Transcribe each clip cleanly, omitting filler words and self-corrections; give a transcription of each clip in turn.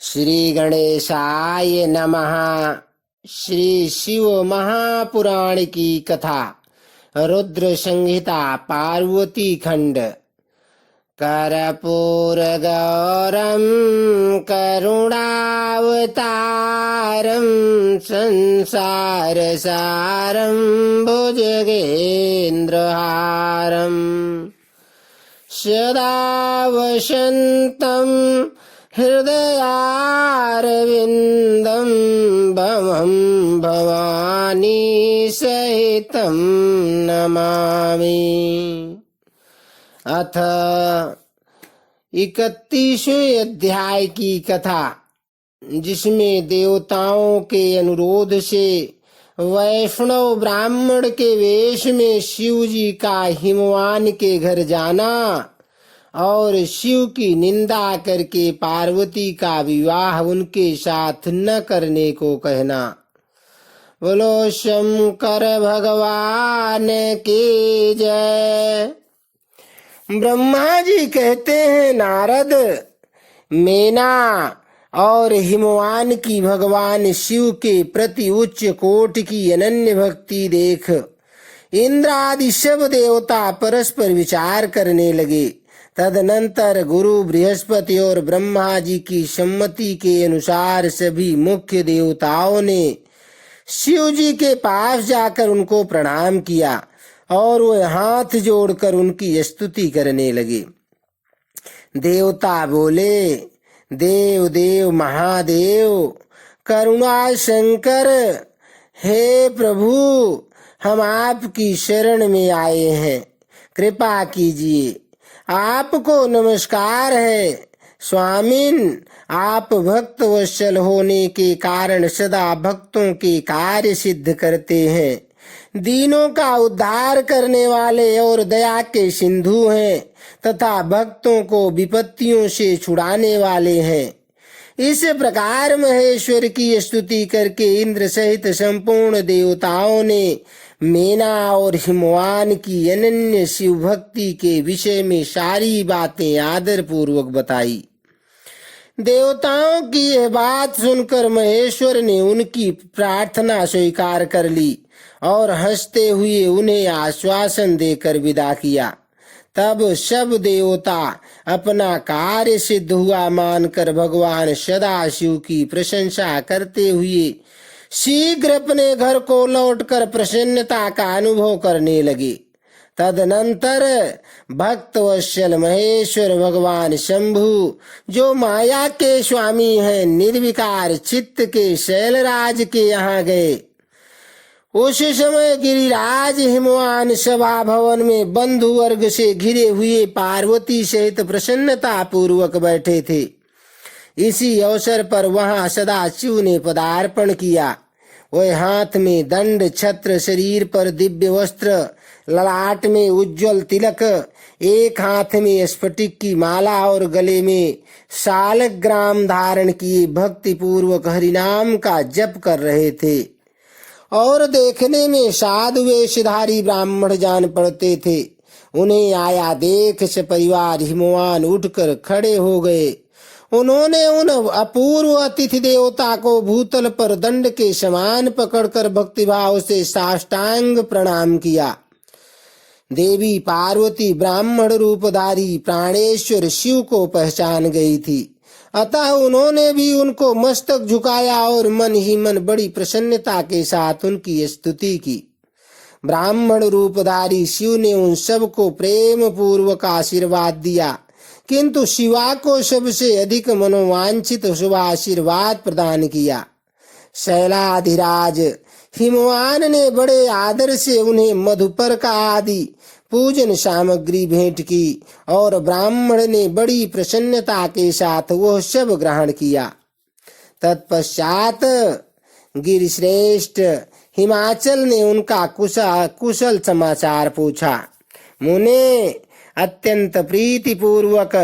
श्री गणेशाय नमः। श्री शिव महापुराण की कथा। रुद्र संहिता पार्वती खंड। कर्पूर गौरम करुणावतारम संसार सारम भुजगेन्द्रहारम सदा वसन्तं हृदयारविन्दं भवं भवानी सहितं नमामि। अथ 31वें अध्याय की कथा, जिसमें देवताओं के अनुरोध से वैष्णव ब्राह्मण के वेश में शिव जी का हिमवान के घर जाना और शिव की निंदा करके पार्वती का विवाह उनके साथ न करने को कहना। बोलो शंकर भगवान की जय। ब्रह्मा जी कहते हैं, नारद, मेना और हिमवान की भगवान शिव के प्रति उच्च कोटि की अनन्य भक्ति देख इंद्र आदि सब देवता परस्पर विचार करने लगे। तदनंतर गुरु बृहस्पति और ब्रह्मा जी की सम्मति के अनुसार सभी मुख्य देवताओं ने शिव जी के पास जाकर उनको प्रणाम किया और वह हाथ जोड़कर उनकी स्तुति करने लगे। देवता बोले, देव देव महादेव, करुणा शंकर, हे प्रभु, हम आपकी शरण में आए हैं, कृपा कीजिए। आपको नमस्कार है। स्वामिन, आप भक्त वत्सल होने के कारण सदा भक्तों के कार्य सिद्ध करते हैं, दीनों का उद्धार करने वाले और दया के सिंधु हैं तथा भक्तों को विपत्तियों से छुड़ाने वाले हैं। इस प्रकार महेश्वर की स्तुति करके इंद्र सहित संपूर्ण देवताओं ने मेना और हिमवान की अनन्य शिव भक्ति के विषय में सारी बातें आदर पूर्वक बताई। देवताओं की यह बात सुनकर महेश्वर ने उनकी प्रार्थना स्वीकार कर ली और हंसते हुए उन्हें आश्वासन देकर विदा किया। तब सब देवता अपना कार्य सिद्ध हुआ मानकर भगवान सदाशिव की प्रशंसा करते हुए शीघ्र अपने घर को लौटकर प्रसन्नता का अनुभव करने लगे। तदनंतर भक्त वत्सल महेश्वर भगवान शंभु, जो माया के स्वामी हैं, निर्विकार चित्त के शैलराज के यहाँ गए। उस समय गिरिराज हिमवान सभा भवन में बंधु वर्ग से घिरे हुए पार्वती सहित प्रसन्नता पूर्वक बैठे थे। इसी अवसर पर वहां सदाशिव ने पदार्पण किया। वह हाथ में दंड छत्र, शरीर पर दिव्य वस्त्र, ललाट में उज्जवल तिलक, एक हाथ में स्फटिक की माला और गले में शालग्राम धारण किए भक्ति पूर्वक हरिनाम का जप कर रहे थे और देखने में साधु वेशधारी ब्राह्मण जान पड़ते थे। उन्हें आया देख सपरिवार हिमवान उठकर खड़े हो गए। उन्होंने उन अपूर्व अतिथि देवता को भूतल पर दंड के समान पकड़कर भक्तिभाव से साष्टांग प्रणाम किया। देवी पार्वती ब्राह्मण रूपधारी प्राणेश्वर शिव को पहचान गई थी, अतः उन्होंने भी उनको मस्तक झुकाया और मन ही मन बड़ी प्रसन्नता के साथ उनकी स्तुति की। ब्राह्मण रूपधारी शिव ने उन सबको प्रेम पूर्वक आशीर्वाद दिया, किंतु शिवा को सबसे अधिक मनोवांछित शुभ आशीर्वाद प्रदान किया। शैलाधिराज हिमवान ने बड़े आदर से उन्हें मधुपर्क आदि पूजन सामग्री भेंट की और ब्राह्मण ने बड़ी प्रसन्नता के साथ वह सब ग्रहण किया। तत्पश्चात गिरिश्रेष्ठ हिमाचल ने उनका कुशल समाचार पूछा। मुने, अत्यंत प्रीति पूर्वक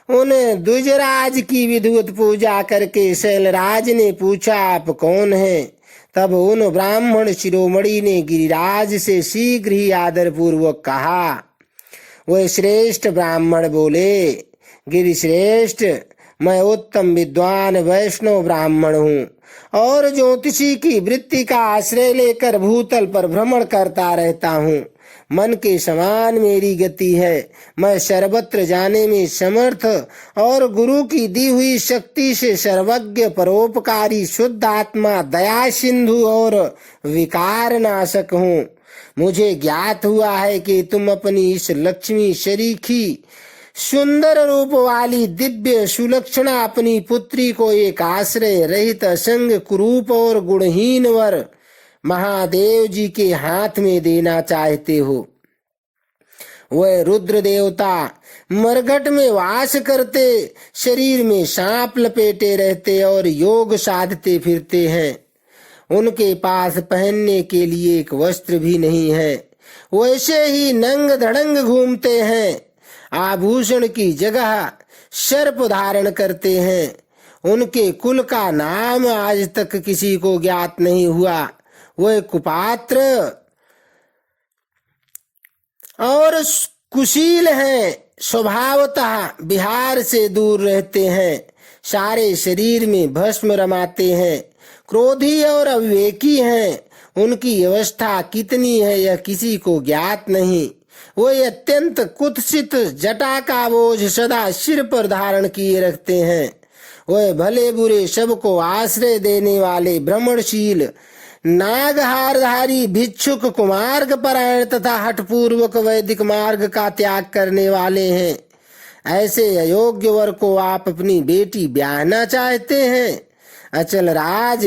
उन द्विजराज की विधिवत पूजा करके शैलराज ने पूछा, आप कौन हैं? तब उन ब्राह्मण शिरोमणि ने गिरिराज से शीघ्र ही आदर पूर्वक कहा। वह श्रेष्ठ ब्राह्मण बोले, गिरिश्रेष्ठ, मैं उत्तम विद्वान वैष्णव ब्राह्मण हूँ और ज्योतिषी की वृत्ति का आश्रय लेकर भूतल पर भ्रमण करता रहता हूँ। मन के समान मेरी गति है। मैं सर्वत्र जाने में समर्थ और गुरु की दी हुई शक्ति से सर्वज्ञ, परोपकारी, शुद्ध आत्मा, दया सिंधु और विकार नाशक हूँ। मुझे ज्ञात हुआ है कि तुम अपनी इस लक्ष्मी शरीखी सुंदर रूप वाली दिव्य सुलक्षणा अपनी पुत्री को एक आश्रय रहित, असंग, कुरूप और गुणहीन वर महादेव जी के हाथ में देना चाहते हो। वह रुद्र देवता मरघट में वास करते, शरीर में सांप लपेटे रहते और योग साधते फिरते हैं। उनके पास पहनने के लिए एक वस्त्र भी नहीं है। वैसे ही नंग धड़ंग घूमते हैं। आभूषण की जगह सर्प धारण करते हैं। उनके कुल का नाम आज तक किसी को ज्ञात नहीं हुआ। वह कुपात्र और कुशील हैं। स्वभावतः विहार से दूर रहते हैं। सारे शरीर में भस्म रमाते हैं। क्रोधी और अविवेकी हैं। उनकी अवस्था कितनी है यह किसी को ज्ञात नहीं। वह अत्यंत कुत्सित जटा का बोझ सदा सिर पर धारण किए रखते हैं। वह भले बुरे सबको आश्रय देने वाले भ्रमणशील, नागहारधारी, भिक्षुक, कुमार्ग परायण तथा हठपूर्वक वैदिक मार्ग का त्याग करने वाले हैं। ऐसे अयोग्य वर को आप अपनी बेटी ब्याहना चाहते हैं? अचल राज,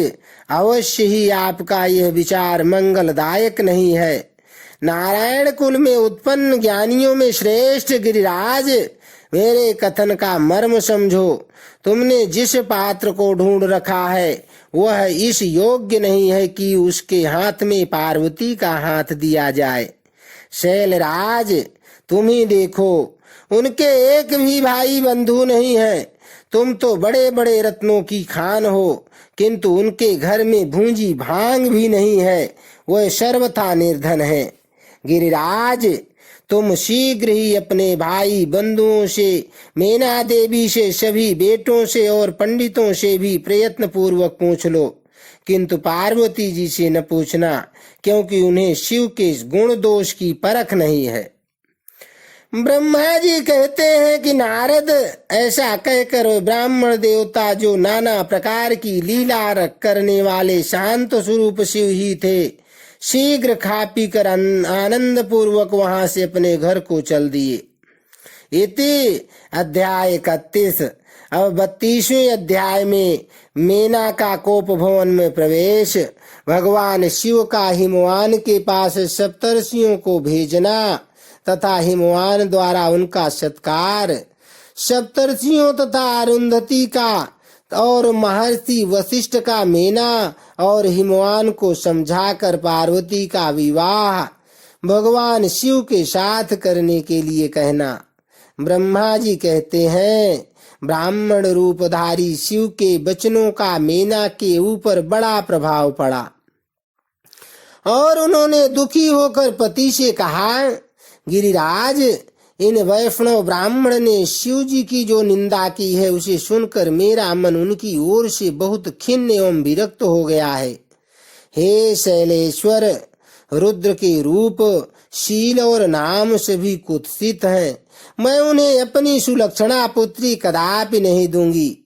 अवश्य ही आपका यह विचार मंगलदायक नहीं है। नारायण कुल में उत्पन्न ज्ञानियों में श्रेष्ठ गिरिराज, मेरे कथन का मर्म समझो। तुमने जिस पात्र को ढूंढ रखा है वह इस योग्य नहीं है कि उसके हाथ में पार्वती का हाथ दिया जाए। शैलराज, तुम ही देखो, उनके एक भी भाई बंधु नहीं है। तुम तो बड़े बड़े रत्नों की खान हो, किंतु उनके घर में भूंजी भांग भी नहीं है। वह सर्वथा निर्धन है। गिरिराज, तुम शीघ्र ही अपने भाई बंधुओं से, मेना देवी से, सभी बेटों से और पंडितों से भी प्रयत्न पूर्वक पूछ लो, किंतु पार्वती जी से न पूछना, क्योंकि उन्हें शिव के गुण दोष की परख नहीं है। ब्रह्मा जी कहते हैं कि नारद, ऐसा कहकर पूर्ण देवता जो नाना प्रकार की लीला करने वाले शांत स्वरूप शिव ही थे, शीघ्र खा पी कर आनंद पूर्वक वहां से अपने घर को चल दिए। इति अध्याय 31। अब 32वें अध्याय में मेना का कोप भवन में प्रवेश, भगवान शिव का हिमवान के पास सप्तर्षियों को भेजना तथा हिमवान द्वारा उनका सत्कार, सप्तर्षियों तथा अरुंधति का और महर्षि वशिष्ठ का मेना और हिमवान को समझाकर पार्वती का विवाह भगवान शिव के साथ करने के लिए कहना। ब्रह्मा जी कहते हैं, ब्राह्मण रूपधारी शिव के वचनों का मेना के ऊपर बड़ा प्रभाव पड़ा और उन्होंने दुखी होकर पति से कहा, गिरिराज, इन वैष्णव ब्राह्मण ने शिव जी की जो निंदा की है उसे सुनकर मेरा मन उनकी ओर से बहुत खिन्न एवं विरक्त हो गया है। हे शैलेश्वर, रुद्र के रूप, शील और नाम से भी कुत्सित हैं। मैं उन्हें अपनी सुलक्षणा पुत्री कदापि नहीं दूंगी।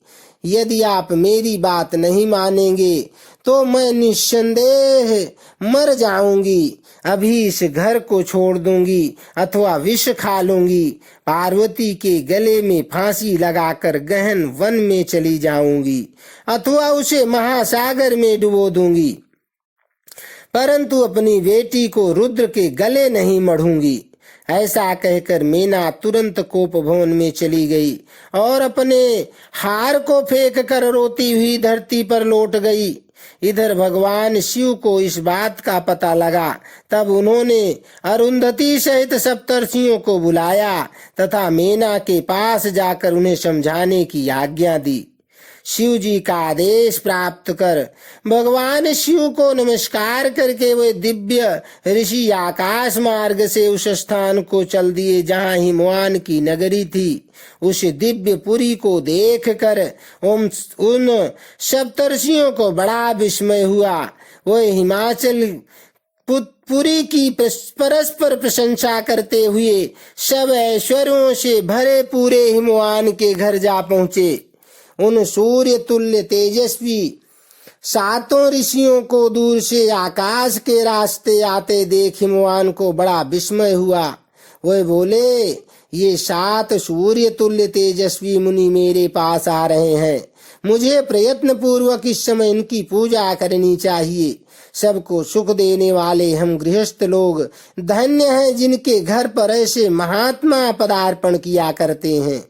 यदि आप मेरी बात नहीं मानेंगे तो मैं निस्संदेह मर जाऊंगी। अभी इस घर को छोड़ दूंगी अथवा विष खा लूंगी। पार्वती के गले में फांसी लगाकर गहन वन में चली जाऊंगी अथवा उसे महासागर में डुबो दूंगी, परंतु अपनी बेटी को रुद्र के गले नहीं मढ़ूंगी। ऐसा कहकर मेना तुरंत कोप भवन में चली गई और अपने हार को फेंक कर रोती हुई धरती पर लौट गई। इधर भगवान शिव को इस बात का पता लगा। तब उन्होंने अरुंधति सहित सप्तर्षियों को बुलाया तथा मेना के पास जाकर उन्हें समझाने की आज्ञा दी। शिव जी का आदेश प्राप्त कर भगवान शिव को नमस्कार करके वे दिव्य ऋषि आकाश मार्ग से उस स्थान को चल दिए जहाँ हिमवान की नगरी थी। उस दिव्य पुरी को देख कर उन सप्तर्षियों को बड़ा विस्मय हुआ। वह हिमाचल पुरी की परस्पर प्रशंसा करते हुए सब ऐश्वर्यों से भरे पूरे हिमवान के घर जा पहुँचे। उन सूर्य तुल्य तेजस्वी सातों ऋषियों को दूर से आकाश के रास्ते आते देख हिमवान को बड़ा विस्मय हुआ। वह बोले, ये 7 सूर्य तुल्य तेजस्वी मुनि मेरे पास आ रहे हैं। मुझे प्रयत्न पूर्वक इस समय इनकी पूजा करनी चाहिए। सबको सुख देने वाले हम गृहस्थ लोग धन्य हैं, जिनके घर पर ऐसे महात्मा पदार्पण किया करते हैं।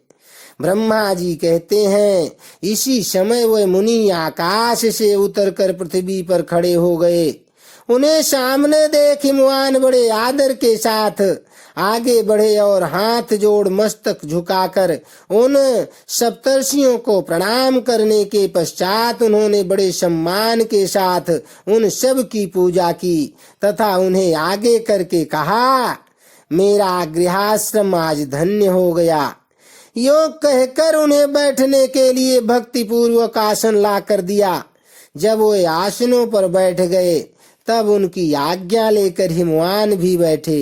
ब्रह्मा जी कहते हैं, इसी समय वह मुनि आकाश से उतरकर पृथ्वी पर खड़े हो गए। उन्हें सामने देख हिमवान बड़े आदर के साथ आगे बढ़े और हाथ जोड़ मस्तक झुकाकर उन सप्तर्षियों को प्रणाम करने के पश्चात उन्होंने बड़े सम्मान के साथ उन सब की पूजा की तथा उन्हें आगे करके कहा, मेरा गृहाश्रम आज धन्य हो गया। योग कहकर उन्हें बैठने के लिए भक्ति पूर्वक आसन ला कर दिया। जब वे आसनों पर बैठ गए तब उनकी आज्ञा लेकर हिमवान भी बैठे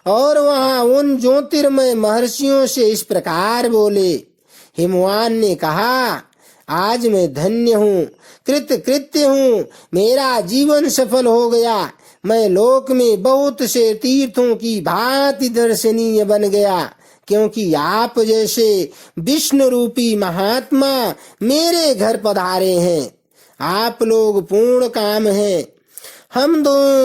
और वहां उन ज्योतिर्मय महर्षियों से इस प्रकार बोले। हिमवान ने कहा, आज मैं धन्य हूँ, कृत्य हूँ, मेरा जीवन सफल हो गया। मैं लोक में बहुत से तीर्थों की भांति दर्शनीय बन गया, क्योंकि आप जैसे विष्णु रूपी महात्मा मेरे घर पधारे हैं। आप लोग पूर्ण काम हैं। हम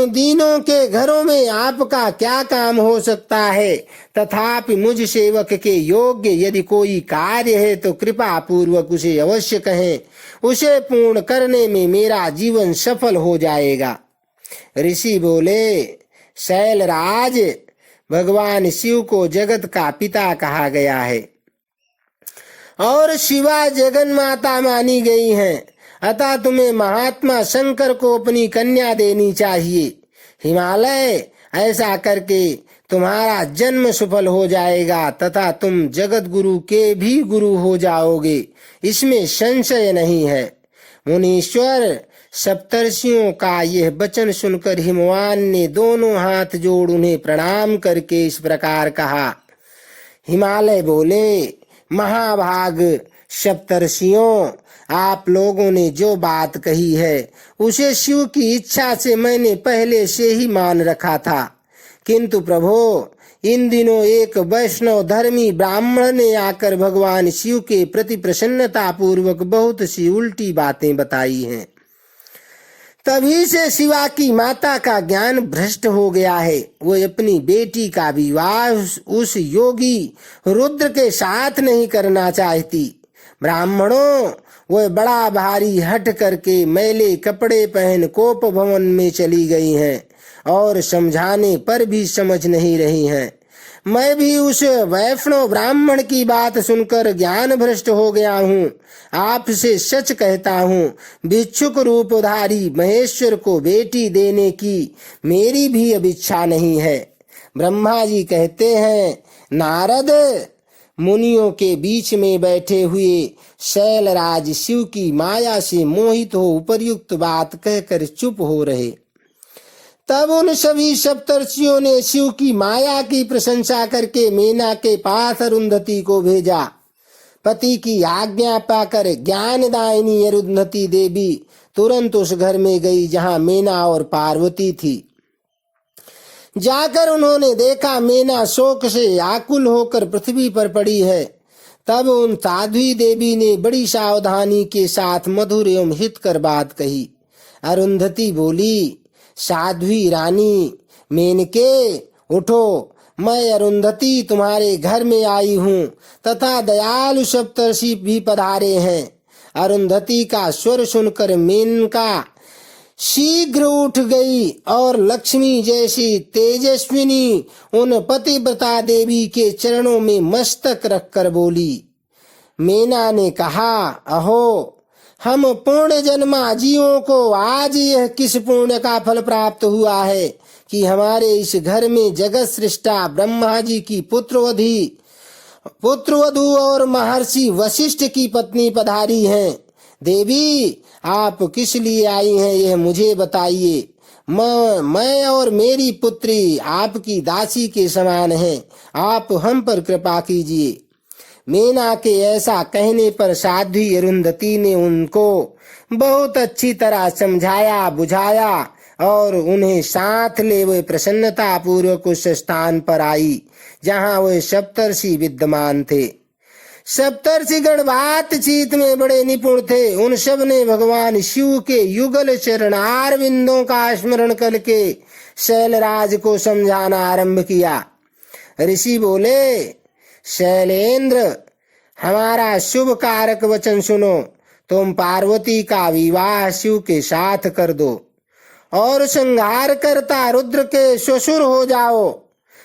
दीनों के घरों में आपका क्या काम हो सकता है? तथापि मुझ सेवक के योग्य यदि कोई कार्य है तो कृपा पूर्वक उसे अवश्य कहें। उसे पूर्ण करने में मेरा जीवन सफल हो जाएगा। ऋषि बोले, शैलराज, भगवान शिव को जगत का पिता कहा गया है और शिवा जगन माता मानी गई हैं। अतः तुम्हें महात्मा शंकर को अपनी कन्या देनी चाहिए। हिमालय, ऐसा करके तुम्हारा जन्म सफल हो जाएगा तथा तुम जगत गुरु के भी गुरु हो जाओगे, इसमें संशय नहीं है। मुनीश्वर, सप्तर्षियों का यह वचन सुनकर हिमवान ने दोनों हाथ जोड़ उन्हें प्रणाम करके इस प्रकार कहा। हिमालय बोले, महाभाग सप्तर्षियों, आप लोगों ने जो बात कही है उसे शिव की इच्छा से मैंने पहले से ही मान रखा था, किंतु प्रभो, इन दिनों एक वैष्णव धर्मी ब्राह्मण ने आकर भगवान शिव के प्रति प्रसन्नता पूर्वक बहुत सी उल्टी बातें बताई हैं। तभी से शिवा की माता का ज्ञान भ्रष्ट हो गया है। वो अपनी बेटी का विवाह उस योगी रुद्र के साथ नहीं करना चाहती। ब्राह्मणों, वह बड़ा भारी हट करके मैले कपड़े पहन कोप भवन में चली गई हैं और समझाने पर भी समझ नहीं रही हैं। मैं भी उस वैष्णव ब्राह्मण की बात सुनकर ज्ञान भ्रष्ट हो गया हूँ। आपसे सच कहता हूँ, भिक्षुक रूपधारी महेश्वर को बेटी देने की मेरी भी अब इच्छा नहीं है। ब्रह्मा जी कहते हैं, नारद, मुनियों के बीच में बैठे हुए शैलराज शिव की माया से मोहित हो उपर्युक्त बात कहकर चुप हो रहे। तब उन सभी सप्तर्षियों ने शिव की माया की प्रशंसा करके मेना के पास अरुंधति को भेजा। पति की आज्ञा पाकर ज्ञानदायिनी अरुंधति देवी तुरंत उस घर में गई जहाँ मेना और पार्वती थी। जाकर उन्होंने देखा मेना शोक से आकुल होकर पृथ्वी पर पड़ी है। तब उन साध्वी देवी ने बड़ी सावधानी के साथ मधुर एवं हितकर बात कही। अरुंधति बोली, साध्वी रानी मेनके, उठो, मैं अरुंधति तुम्हारे घर में आई हूँ तथा दयालु सप्तर्षि भी पधारे हैं। अरुंधति का स्वर सुनकर मेनका शीघ्र उठ गई और लक्ष्मी जैसी तेजस्विनी उन पतिव्रता देवी के चरणों में मस्तक रखकर बोली। मेना ने कहा, अहो, हम पुण्य जन्मा जीवों को आज यह किस पुण्य का फल प्राप्त हुआ है कि हमारे इस घर में जगत सृष्टा ब्रह्मा जी की पुत्रवधू और महर्षि वशिष्ठ की पत्नी पधारी हैं। देवी, आप किस लिए आई हैं यह मुझे बताइए। मैं और मेरी पुत्री आपकी दासी के समान हैं। आप हम पर कृपा कीजिए। मीना के ऐसा कहने पर साध्वी अरुंधति ने उनको बहुत अच्छी तरह समझाया बुझाया और उन्हें साथ ले वे प्रसन्नता पूर्वक उस स्थान पर आई जहाँ वे सप्तर्षि विद्यमान थे। सप्तर्षिगण बातचीत में बड़े निपुण थे। उन सब ने भगवान शिव के युगल चरणार बिंदों का स्मरण करके शैलराज को समझाना आरंभ किया। ऋषि बोले, शैलेंद्र, हमारा शुभ कारक वचन सुनो। तुम पार्वती का विवाह शिव के साथ कर दो और संहार करता रुद्र के ससुर हो जाओ।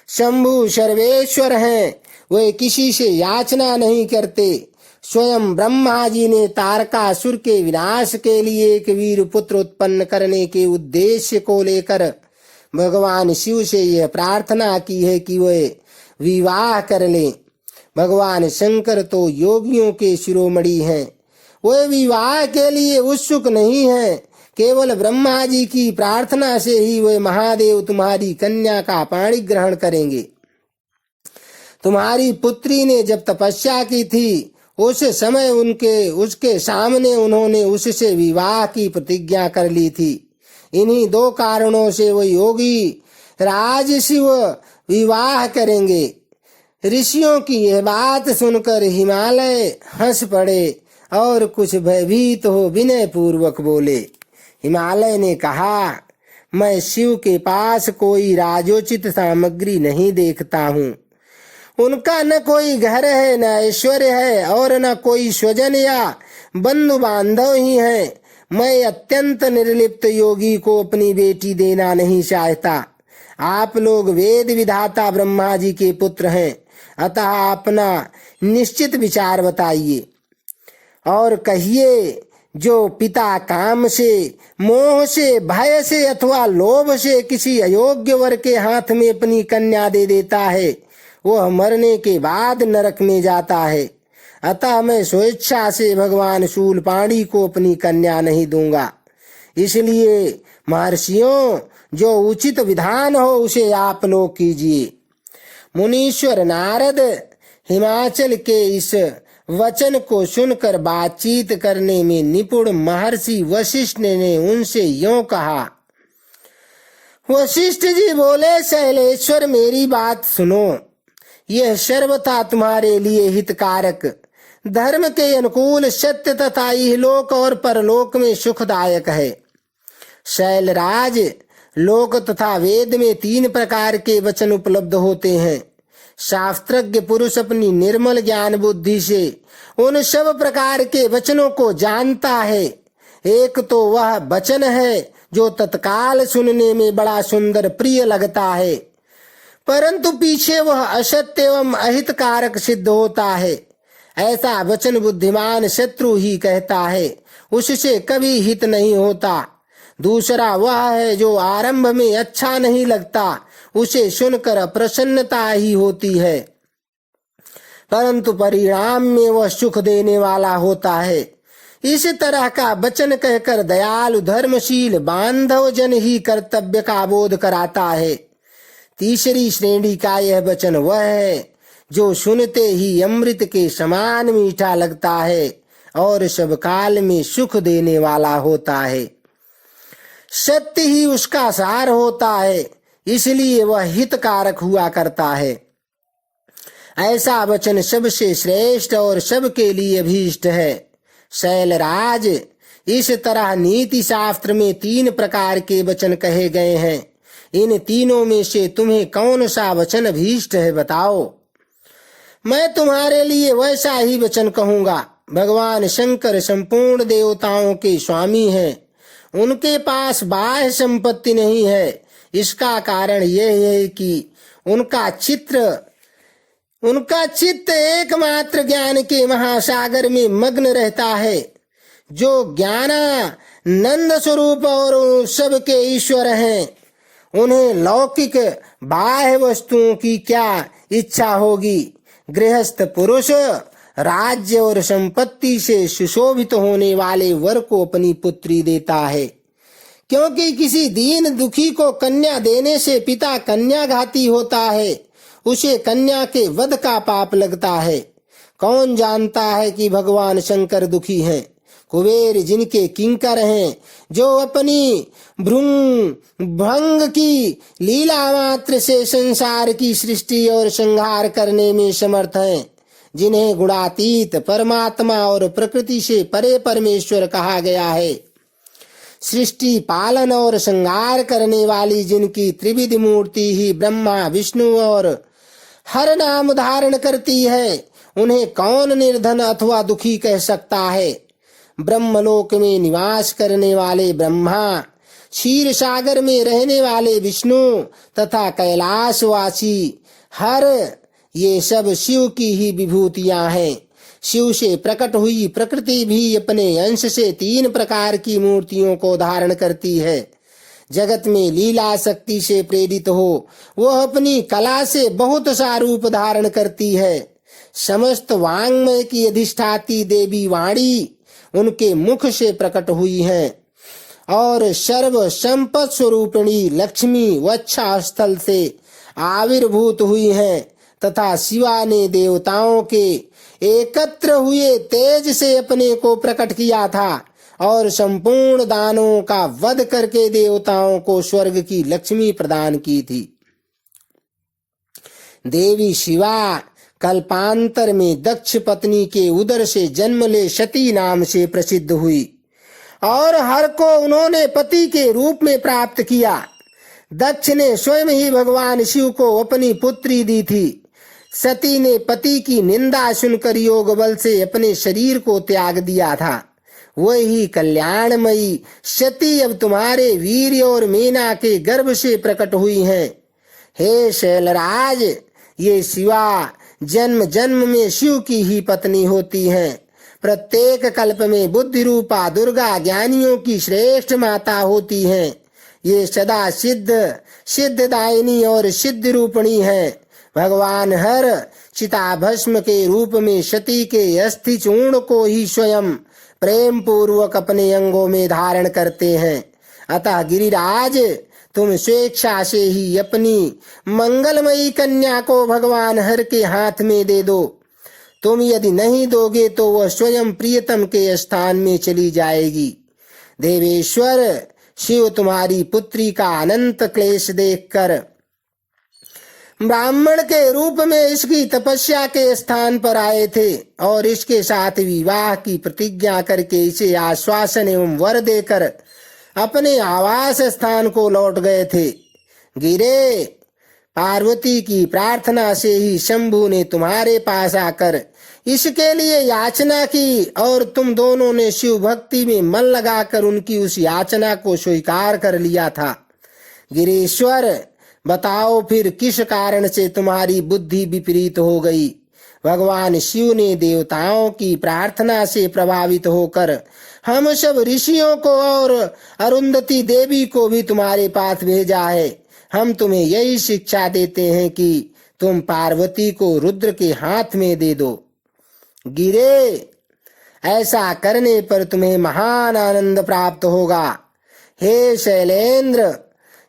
शंभु सर्वेश्वर हैं, वे किसी से याचना नहीं करते। स्वयं ब्रह्मा जी ने तारकासुर के विनाश के लिए एक वीर पुत्र उत्पन्न करने के उद्देश्य को लेकर भगवान शिव से यह प्रार्थना की है कि वे विवाह कर लें। भगवान शंकर तो योगियों के शिरोमणि हैं। वे विवाह के लिए उत्सुक नहीं हैं। केवल ब्रह्मा जी की प्रार्थना से ही वे महादेव तुम्हारी कन्या का पाणी ग्रहण करेंगे। तुम्हारी पुत्री ने जब तपस्या की थी उस समय उसके सामने उन्होंने उससे विवाह की प्रतिज्ञा कर ली थी। इन्हीं दो कारणों से वो योगी राज शिव विवाह करेंगे। ऋषियों की यह बात सुनकर हिमालय हंस पड़े और कुछ भयभीत हो विनय पूर्वक बोले। हिमालय ने कहा, मैं शिव के पास कोई राजोचित सामग्री नहीं देखता हूँ। उनका न कोई घर है, न ऐश्वर्य है और न कोई स्वजन या बंधु बांधव ही है। मैं अत्यंत निर्लिप्त योगी को अपनी बेटी देना नहीं चाहता। आप लोग वेद विधाता ब्रह्मा जी के पुत्र हैं, अतः अपना निश्चित विचार बताइए और कहिए, जो पिता काम से, मोह से, भय से अथवा लोभ से किसी अयोग्य वर के हाथ में अपनी कन्या दे देता है वह मरने के बाद नरक में जाता है। अतः मैं स्वेच्छा से भगवान शूलपाणी को अपनी कन्या नहीं दूंगा। इसलिए महर्षियों, जो उचित विधान हो उसे आप लोग कीजिए। मुनीश्वर नारद हिमाचल के इस वचन को सुनकर बातचीत करने में निपुण महर्षि वशिष्ठ ने उनसे यूं कहा। वशिष्ठ जी बोले, शैलेश्वर, मेरी बात सुनो। यह सर्वथा तुम्हारे लिए हितकारक, धर्म के अनुकूल, सत्य तथा इहलोक और परलोक में सुखदायक है। शैलराज, लोक तथा वेद में 3 प्रकार के वचन उपलब्ध होते हैं। शास्त्रज्ञ पुरुष अपनी निर्मल ज्ञान बुद्धि से उन सब प्रकार के वचनों को जानता है। एक तो वह वचन है जो तत्काल सुनने में बड़ा सुंदर प्रिय लगता है, परंतु पीछे वह असत्य एवं अहितकारक सिद्ध होता है। ऐसा वचन बुद्धिमान शत्रु ही कहता है, उससे कभी हित नहीं होता। दूसरा वह है जो आरंभ में अच्छा नहीं लगता, उसे सुनकर प्रसन्नता ही होती है, परंतु परिणाम में वह सुख देने वाला होता है। इस तरह का वचन कहकर दयालु धर्मशील बांधव जन ही कर्तव्य का बोध कराता है। तीसरी श्रेणी का यह वचन वह है जो सुनते ही अमृत के समान मीठा लगता है और सब काल में सुख देने वाला होता है। सत्य ही उसका सार होता है, इसलिए वह हितकारक हुआ करता है। ऐसा वचन सबसे श्रेष्ठ और सबके लिए अभीष्ट है। शैलराज, इस तरह नीति शास्त्र में 3 प्रकार के वचन कहे गए हैं। इन तीनों में से तुम्हें कौन सा वचन अभीष्ट है, बताओ। मैं तुम्हारे लिए वैसा ही वचन कहूंगा। भगवान शंकर संपूर्ण देवताओं के स्वामी हैं। उनके पास बाह्य संपत्ति नहीं है। इसका कारण यह है कि उनका चित्त एकमात्र ज्ञान के महासागर में मग्न रहता है। जो ज्ञानानंद स्वरूप और सबके ईश्वर हैं, उन्हें लौकिक बाह्य वस्तुओं की क्या इच्छा होगी। गृहस्थ पुरुष राज्य और संपत्ति से सुशोभित होने वाले वर को अपनी पुत्री देता है, क्योंकि किसी दीन दुखी को कन्या देने से पिता कन्याघाती होता है, उसे कन्या के वध का पाप लगता है। कौन जानता है कि भगवान शंकर दुखी हैं। कुबेर जिनके किंकर हैं, जो अपनी भृंग की लीला मात्र से संसार की सृष्टि और संहार करने में समर्थ हैं, जिन्हें गुणातीत परमात्मा और प्रकृति से परे परमेश्वर कहा गया है। सृष्टि पालन और संहार करने वाली जिनकी त्रिविध मूर्ति ही ब्रह्मा विष्णु और हर नाम धारण करती है, उन्हें कौन निर्धन अथवा दुखी कह सकता है। ब्रह्मलोक में निवास करने वाले ब्रह्मा, क्षीर सागर में रहने वाले विष्णु तथा कैलाशवासी हर, ये सब शिव की ही विभूतियां हैं। शिव से प्रकट हुई प्रकृति भी अपने अंश से 3 प्रकार की मूर्तियों को धारण करती है। जगत में लीला शक्ति से प्रेरित हो वह अपनी कला से बहुत सा रूप धारण करती है। समस्त वांग्मय की अधिष्ठाती देवी वाणी उनके मुख से प्रकट हुई है और सर्व संपत् स्वरूपिणी लक्ष्मी वक्षा स्थल से आविर्भूत हुई है, तथा शिवा ने देवताओं के एकत्र हुए तेज से अपने को प्रकट किया था और संपूर्ण दानों का वध करके देवताओं को स्वर्ग की लक्ष्मी प्रदान की थी। देवी शिवा कल्पांतर में दक्ष पत्नी के उदर से जन्म ले सती नाम से प्रसिद्ध हुई और हर को उन्होंने पति के रूप में प्राप्त किया। दक्ष ने स्वयं ही भगवान शिव को अपनी पुत्री दी थी। सती ने पति की निंदा सुनकर योग बल से अपने शरीर को त्याग दिया था। वही कल्याणमयी सती अब तुम्हारे वीर्य और मीना के गर्भ से प्रकट हुई हैं। हे शैलराज, ये शिवा जन्म जन्म में शिव की ही पत्नी होती हैं। प्रत्येक कल्प में बुद्धि रूपा दुर्गा ज्ञानियों की श्रेष्ठ माता होती हैं। ये सदा सिद्धदायिनी और सिद्ध रूपिणी है। भगवान हर चिताभस्म के रूप में सती के अस्थि चूर्ण को ही स्वयं प्रेम पूर्वक अपने अंगों में धारण करते हैं। अतः गिरिराज, तुम स्वेच्छा से ही अपनी मंगलमयी कन्या को भगवान हर के हाथ में दे दो। तुम यदि नहीं दोगे तो वह स्वयं प्रियतम के स्थान में चली जाएगी। देवेश्वर शिव तुम्हारी पुत्री का अनंत क्लेश देखकर ब्राह्मण के रूप में इसकी तपस्या के स्थान पर आए थे और इसके साथ विवाह की प्रतिज्ञा करके इसे आश्वासन एवं वर देकर अपने आवास स्थान को लौट गए थे। गिरे, पार्वती की प्रार्थना से ही शंभु ने तुम्हारे पास आकर इसके लिए याचना की और तुम दोनों ने शिव भक्ति में मन लगाकर उनकी उस याचना को स्वीकार कर लिया था। गिरीश्वर, बताओ फिर किस कारण से तुम्हारी बुद्धि विपरीत हो गई। भगवान शिव ने देवताओं की प्रार्थना से प्रभावित होकर हम सब ऋषियों को और अरुंधति देवी को भी तुम्हारे पास भेजा है। हम तुम्हें यही शिक्षा देते हैं कि तुम पार्वती को रुद्र के हाथ में दे दो। गिरे, ऐसा करने पर तुम्हें महान आनंद प्राप्त होगा। हे शैलेंद्र,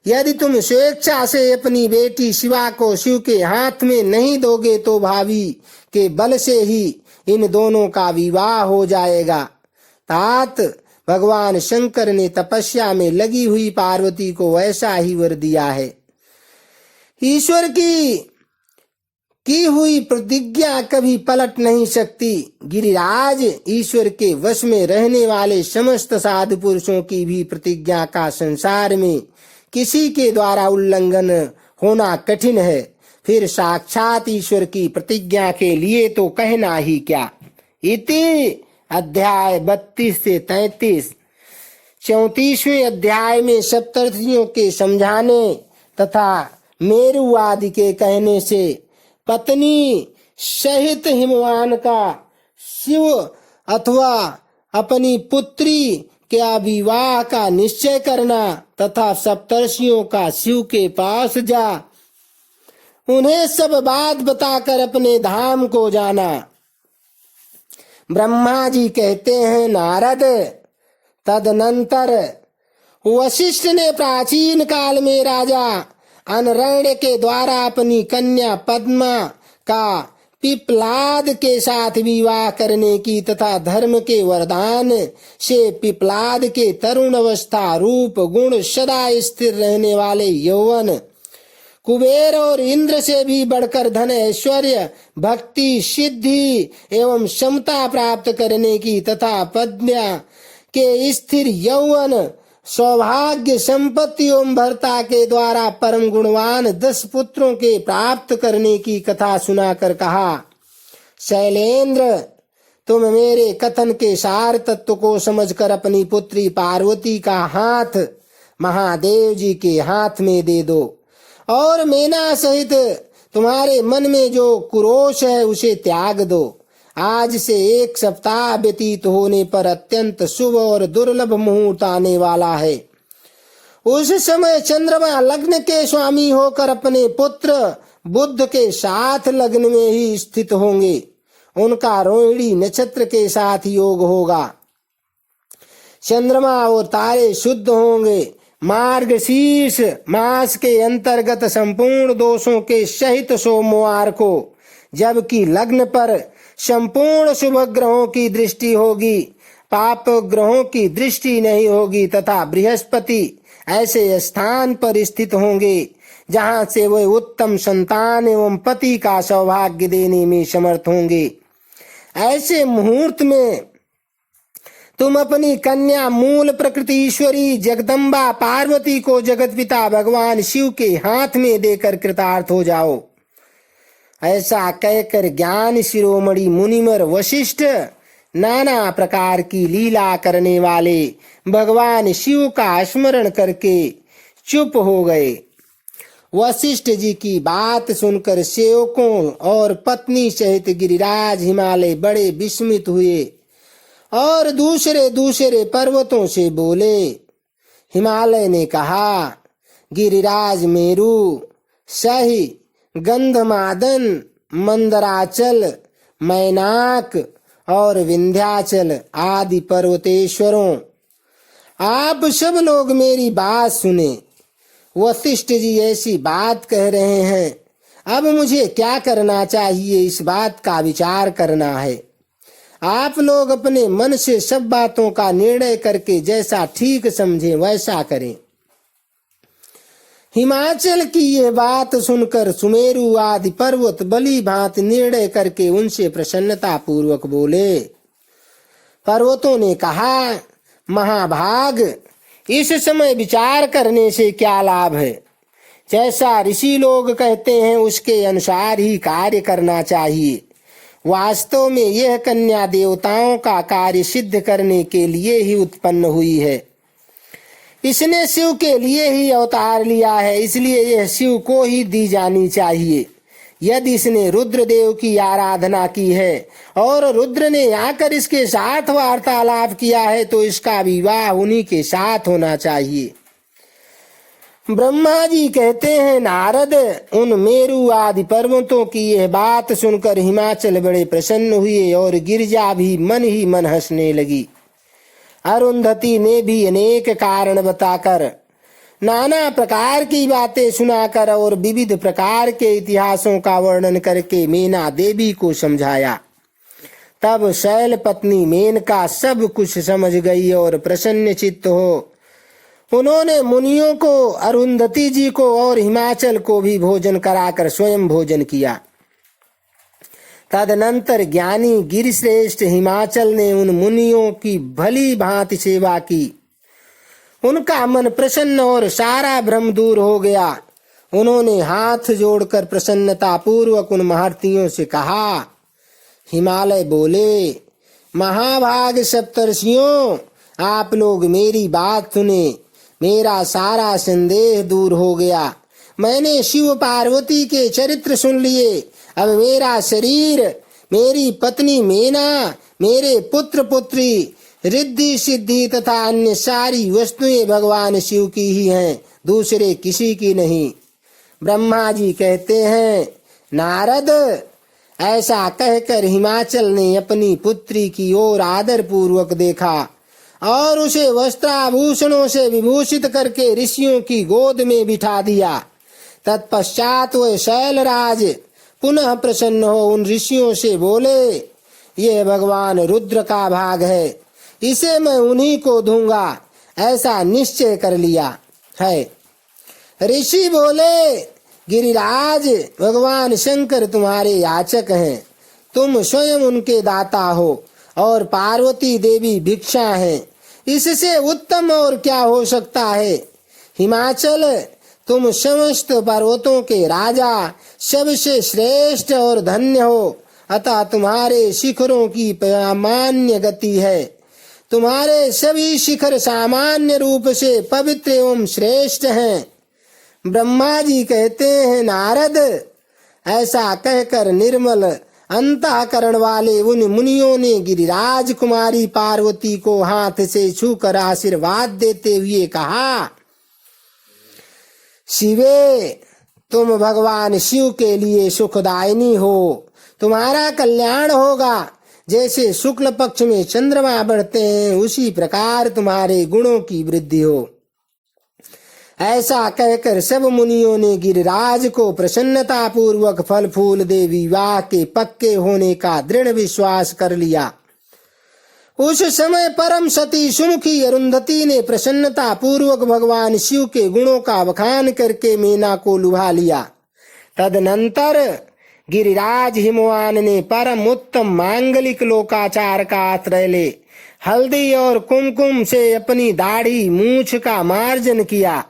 यदि तुम स्वेच्छा से अपनी बेटी शिवा को शिव के हाथ में नहीं दोगे तो भावी के बल से ही इन दोनों का विवाह हो जाएगा। तात, भगवान शंकर ने तपस्या में लगी हुई पार्वती को वैसा ही वर दिया है। ईश्वर की हुई प्रतिज्ञा कभी पलट नहीं सकती। गिरिराज, ईश्वर के वश में रहने वाले समस्त साधु पुरुषों की भी प्रतिज्ञा का संसार में किसी के द्वारा उल्लंघन होना कठिन है, फिर साक्षात ईश्वर की प्रतिज्ञा के लिए तो कहना ही क्या। इति अध्याय 32 से 33। 34वें अध्याय में सप्तर्षियों के समझाने तथा मेरु आदि के कहने से पत्नी सहित हिमवान का शिव अथवा अपनी पुत्री के विवाह का निश्चय करना तथा सप्तर्षियों का शिव के पास जा उन्हें सब बात बताकर अपने धाम को जाना। ब्रह्मा जी कहते हैं, नारद, तदनंतर वशिष्ठ ने प्राचीन काल में राजा अनरण्य के द्वारा अपनी कन्या पद्मा का पिप्लाद के साथ विवाह करने की तथा धर्म के वरदान से पिप्लाद के तरुण अवस्था, रूप, गुण, सदा स्थिर रहने वाले यौवन, कुबेर और इंद्र से भी बढ़कर धन, ऐश्वर्य, भक्ति, सिद्धि एवं क्षमता प्राप्त करने की तथा पद्मा के स्थिर यौवन, सौभाग्य, संपत्ति एवं भर्ता के द्वारा परम गुणवान 10 पुत्रों के प्राप्त करने की कथा सुनाकर कहा, शैलेंद्र, तुम मेरे कथन के सार तत्व को समझकर अपनी पुत्री पार्वती का हाथ महादेव जी के हाथ में दे दो और मेना सहित तुम्हारे मन में जो क्रोश है उसे त्याग दो। आज से 1 सप्ताह व्यतीत होने पर अत्यंत शुभ और दुर्लभ मुहूर्त आने वाला है। उस समय चंद्रमा लग्न के स्वामी होकर अपने पुत्र बुध के साथ लग्न में ही स्थित होंगे। उनका रोहिणी नक्षत्र के साथ योग होगा। चंद्रमा और तारे शुद्ध होंगे। मार्गशीर्ष मास के अंतर्गत संपूर्ण दोषों के सहित सोमवार को, जबकि लग्न पर संपूर्ण शुभ ग्रहों की दृष्टि होगी, पाप ग्रहों की दृष्टि नहीं होगी तथा बृहस्पति ऐसे स्थान पर स्थित होंगे जहां से वे उत्तम संतान एवं पति का सौभाग्य देने में समर्थ होंगे। ऐसे मुहूर्त में तुम अपनी कन्या मूल प्रकृति ईश्वरी जगदम्बा पार्वती को जगत पिता भगवान शिव के हाथ में देकर कृतार्थ हो जाओ। ऐसा कहकर ज्ञान शिरोमणि मुनिवर वशिष्ठ नाना प्रकार की लीला करने वाले भगवान शिव का स्मरण करके चुप हो गए। वशिष्ठ जी की बात सुनकर सेवकों और पत्नी सहित गिरिराज हिमालय बड़े विस्मित हुए और दूसरे दूसरे पर्वतों से बोले। हिमालय ने कहा, गिरिराज मेरु, सही, गंधमादन, मंदराचल, मैनाक और विंध्याचल आदि पर्वतेश्वरों, आप सब लोग मेरी बात सुने। वशिष्ठ जी ऐसी बात कह रहे हैं, अब मुझे क्या करना चाहिए इस बात का विचार करना है। आप लोग अपने मन से सब बातों का निर्णय करके जैसा ठीक समझें वैसा करें। हिमाचल की यह बात सुनकर सुमेरु आदि पर्वत बली भांति निर्णय करके उनसे प्रसन्नता पूर्वक बोले। पर्वतों ने कहा, महाभाग, इस समय विचार करने से क्या लाभ है। जैसा ऋषि लोग कहते हैं उसके अनुसार ही कार्य करना चाहिए। वास्तव में यह कन्या देवताओं का कार्य सिद्ध करने के लिए ही उत्पन्न हुई है। इसने शिव के लिए ही अवतार लिया है, इसलिए यह शिव को ही दी जानी चाहिए। यदि इसने रुद्रदेव की आराधना की है और रुद्र ने आकर इसके साथ वार्तालाप किया है तो इसका विवाह उन्हीं के साथ होना चाहिए। ब्रह्मा जी कहते हैं, नारद, उन मेरु आदि पर्वतों की यह बात सुनकर हिमाचल बड़े प्रसन्न हुए और गिरिजा भी मन ही मन हंसने लगी। अरुंधति ने भी अनेक कारण बताकर, नाना प्रकार की बातें सुनाकर और विविध प्रकार के इतिहासों का वर्णन करके मेना देवी को समझाया। तब शैल पत्नी मेनका सब कुछ समझ गई और प्रसन्न चित्त हो उन्होंने मुनियों को, अरुंधति जी को और हिमाचल को भी भोजन कराकर स्वयं भोजन किया। तदनंतर ज्ञानी गिरिश्रेष्ठ हिमाचल ने उन मुनियों की भली भांति सेवा की। उनका मन प्रसन्न और सारा भ्रम दूर हो गया। उन्होंने हाथ जोड़कर प्रसन्नता पूर्वक उन महर्षियों से कहा। हिमालय बोले, महाभाग सप्तर्षियों, आप लोग मेरी बात सुने। मेरा सारा संदेह दूर हो गया। मैंने शिव पार्वती के चरित्र सुन लिए। अब मेरा शरीर, मेरी पत्नी मेना, मेरे पुत्र पुत्री रिद्धि सिद्धि तथा अन्य सारी वस्तुएं भगवान शिव की ही हैं, दूसरे किसी की नहीं। ब्रह्मा जी कहते हैं, नारद, ऐसा कहकर हिमाचल ने अपनी पुत्री की ओर आदर पूर्वक देखा और उसे वस्त्राभूषणों से विभूषित करके ऋषियों की गोद में बिठा दिया। तत्पश्चात वह शैलराज पुनः प्रसन्न हो उन ऋषियों से बोले, यह भगवान रुद्र का भाग है, इसे मैं उन्हीं को दूंगा, ऐसा निश्चय कर लिया है। ऋषि बोले, गिरिराज, भगवान शंकर तुम्हारे याचक हैं, तुम स्वयं उनके दाता हो और पार्वती देवी भिक्षा हैं, इससे उत्तम और क्या हो सकता है। हिमाचल, तुम समस्त पर्वतों के राजा, सबसे श्रेष्ठ और धन्य हो, अतः तुम्हारे शिखरों की सामान्य गति है। तुम्हारे सभी शिखर सामान्य रूप से पवित्र एवं श्रेष्ठ हैं। ब्रह्मा जी कहते हैं, नारद, ऐसा कहकर निर्मल अंतःकरण वाले उन मुनियों ने गिरिराज कुमारी पार्वती को हाथ से छूकर आशीर्वाद देते हुए कहा, शिवे, तुम भगवान शिव के लिए सुखदायिनी हो, तुम्हारा कल्याण होगा। जैसे शुक्ल पक्ष में चंद्रमा बढ़ते हैं, उसी प्रकार तुम्हारे गुणों की वृद्धि हो। ऐसा कहकर सब मुनियों ने गिरिराज को प्रसन्नता पूर्वक फल फूल दे विवाह के पक्के होने का दृढ़ विश्वास कर लिया। उस समय परम सती सुमुखी अरुंधति ने प्रसन्नता पूर्वक भगवान शिव के गुणों का बखान करके मीना को लुभा लिया। तदनंतर गिरिराज हिमवान ने परम उत्तम मांगलिक लोकाचार का आश्रय ले हल्दी और कुमकुम से अपनी दाढ़ी मूछ का मार्जन किया।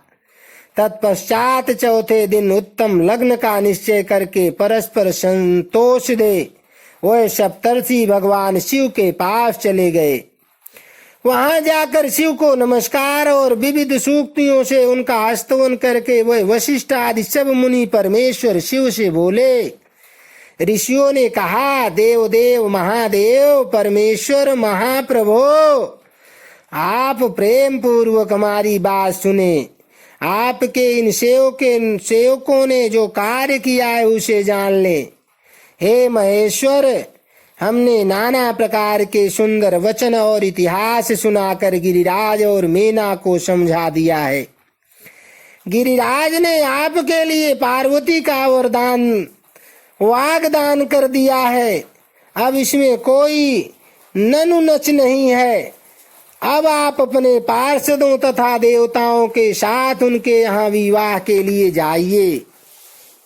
तत्पश्चात चौथे दिन उत्तम लग्न का निश्चय करके परस्पर संतोष दे वह सप्तर्षि भगवान शिव के पास चले गए। वहां जाकर शिव को नमस्कार और विविध सूक्तियों से उनका स्तवन करके वह वशिष्ठ आदि सब मुनि परमेश्वर शिव से बोले। ऋषियों ने कहा, देव देव महादेव परमेश्वर महाप्रभो, आप प्रेम पूर्वक हमारी बात सुने। आपके इन सेवकों ने जो कार्य किया है उसे जान ले। हे महेश्वर, हमने नाना प्रकार के सुंदर वचन और इतिहास सुनाकर गिरिराज और मीना को समझा दिया है। गिरिराज ने आपके लिए पार्वती का वरदान वाग्दान कर दिया है। अब इसमें कोई ननुनच नहीं है। अब आप अपने पार्षदों तथा देवताओं के साथ उनके यहाँ विवाह के लिए जाइए।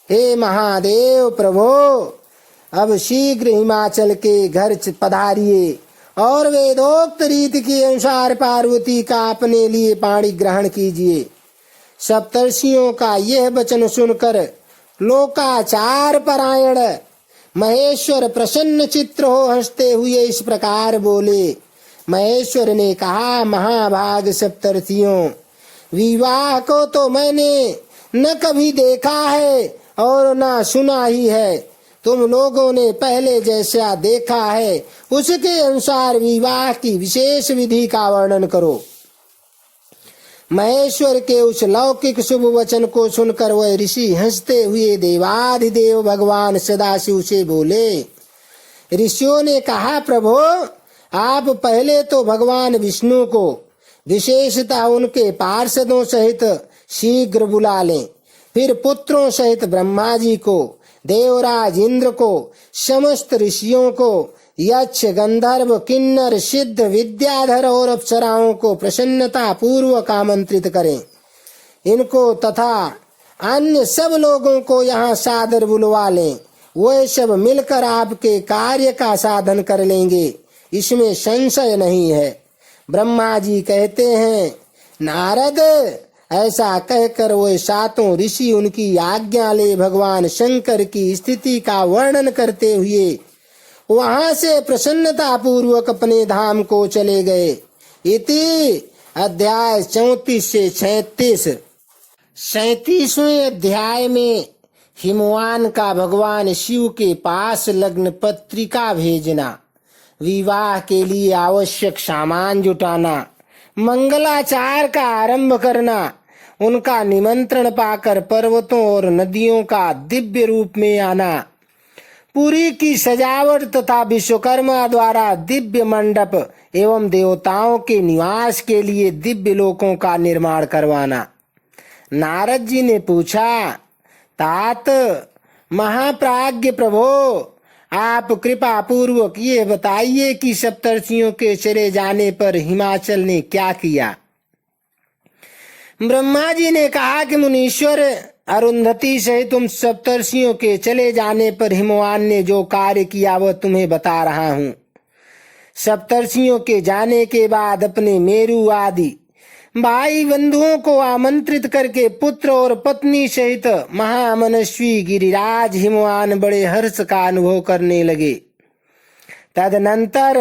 हे महादेव प्रभो, अब शीघ्र हिमाचल के घर पधारिए और वेदोक्त रीति के अनुसार पार्वती का अपने लिए पाणी ग्रहण कीजिए। सप्तर्षियों का यह वचन सुनकर लोकाचार परायण महेश्वर प्रसन्न चित्र हो हंसते हुए इस प्रकार बोले। महेश्वर ने कहा, महाभाग सप्तर्षियों, विवाह को तो मैंने न कभी देखा है और न सुना ही है। तुम लोगों ने पहले जैसा देखा है उसके अनुसार विवाह की विशेष विधि का वर्णन करो। महेश्वर के उस लौकिक शुभ वचन को सुनकर वह ऋषि हंसते हुए देवाधिदेव भगवान सदाशिव से बोले। ऋषियों ने कहा, प्रभो, आप पहले तो भगवान विष्णु को विशेषतः उनके पार्षदों सहित शीघ्र बुला लें, फिर पुत्रों सहित ब्रह्मा जी को, देवराज इंद्र को, समस्त ऋषियों को, यक्ष गंधर्व किन्नर सिद्ध विद्याधर और अप्सराओं को प्रसन्नता पूर्वक आमंत्रित करें। इनको तथा अन्य सब लोगों को यहाँ सादर बुलवा लें। वह सब मिलकर आपके कार्य का साधन कर लेंगे, इसमें संशय नहीं है। ब्रह्मा जी कहते हैं, नारद, ऐसा कहकर वे सातों ऋषि उनकी आज्ञा ले भगवान शंकर की स्थिति का वर्णन करते हुए वहां से प्रसन्नता पूर्वक अपने धाम को चले गए। इति अध्याय 34 से 36। 37वें अध्याय में हिमवान का भगवान शिव के पास लग्न पत्रिका भेजना, विवाह के लिए आवश्यक सामान जुटाना, मंगलाचार का आरंभ करना, उनका निमंत्रण पाकर पर्वतों और नदियों का दिव्य रूप में आना, पुरी की सजावट तथा विश्वकर्मा द्वारा दिव्य मंडप एवं देवताओं के निवास के लिए दिव्य लोकों का निर्माण करवाना। नारद जी ने पूछा, तात महाप्राज्ञ प्रभो, आप कृपा पूर्वक ये बताइए कि सप्तर्षियों के चले जाने पर हिमाचल ने क्या किया। ब्रह्मा जी ने कहा कि मुनीश्वर, अरुंधति सहित तुम सप्तर्षियों के चले जाने पर हिमवान ने जो कार्य किया वह तुम्हें बता रहा हूँ। सप्तर्षियों के जाने के बाद अपने मेरु आदि भाई बंधुओं को आमंत्रित करके पुत्र और पत्नी सहित महामनस्वी गिरिराज हिमवान बड़े हर्ष का अनुभव करने लगे। तदनंतर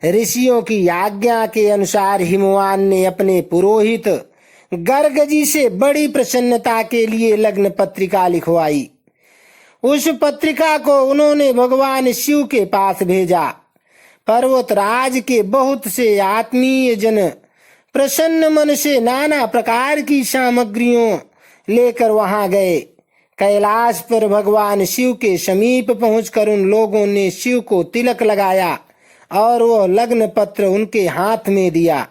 ऋषियों की आज्ञा के अनुसार हिमवान ने अपने पुरोहित गर्ग जी से बड़ी प्रसन्नता के लिए लग्न पत्रिका लिखवाई। उस पत्रिका को उन्होंने भगवान शिव के पास भेजा। पर्वतराज के बहुत से आत्मीय जन प्रसन्न मन से नाना प्रकार की सामग्रियों लेकर वहां गए। कैलाश पर भगवान शिव के समीप पहुंचकर उन लोगों ने शिव को तिलक लगाया और वह लग्न पत्र उनके हाथ में दिया।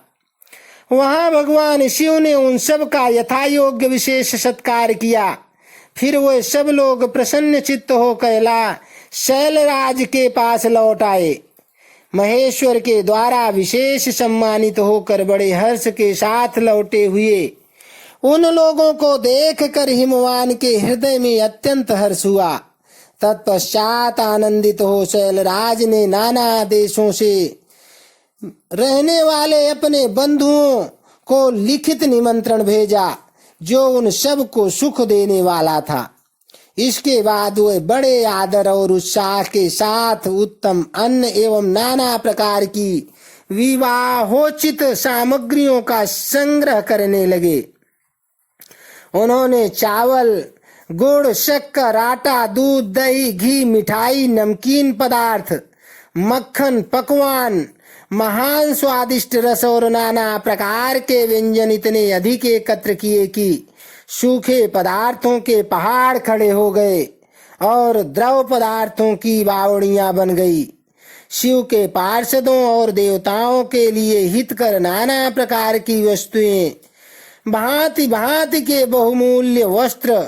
वहां भगवान शिव ने उन सब का यथायोग्य विशेष सत्कार किया। फिर वे सब लोग प्रसन्न चित्त हो कैलाश शैलराज के पास लौट आए। महेश्वर के द्वारा विशेष सम्मानित होकर बड़े हर्ष के साथ लौटे हुए उन लोगों को देखकर हिमवान के हृदय में अत्यंत हर्ष हुआ। तत्पश्चात आनंदित हो शैलराज ने नाना देशों से रहने वाले अपने बंधुओं को लिखित निमंत्रण भेजा, जो उन सब को सुख देने वाला था। इसके बाद वे बड़े आदर और उत्साह के साथ उत्तम अन्न एवं नाना प्रकार की विवाहोचित सामग्रियों का संग्रह करने लगे। उन्होंने चावल, गुड़, शक्कर, आटा, दूध, दही, घी, मिठाई, नमकीन पदार्थ, मक्खन, पकवान, महान स्वादिष्ट रस और नाना प्रकार के व्यंजन इतने अधिक एकत्र किए कि सूखे पदार्थों के पहाड़ खड़े हो गए और द्रव पदार्थों की बावड़ियां बन गई। शिव के पार्षदों और देवताओं के लिए हितकर नाना प्रकार की वस्तुएं, भांति भांति के बहुमूल्य वस्त्र,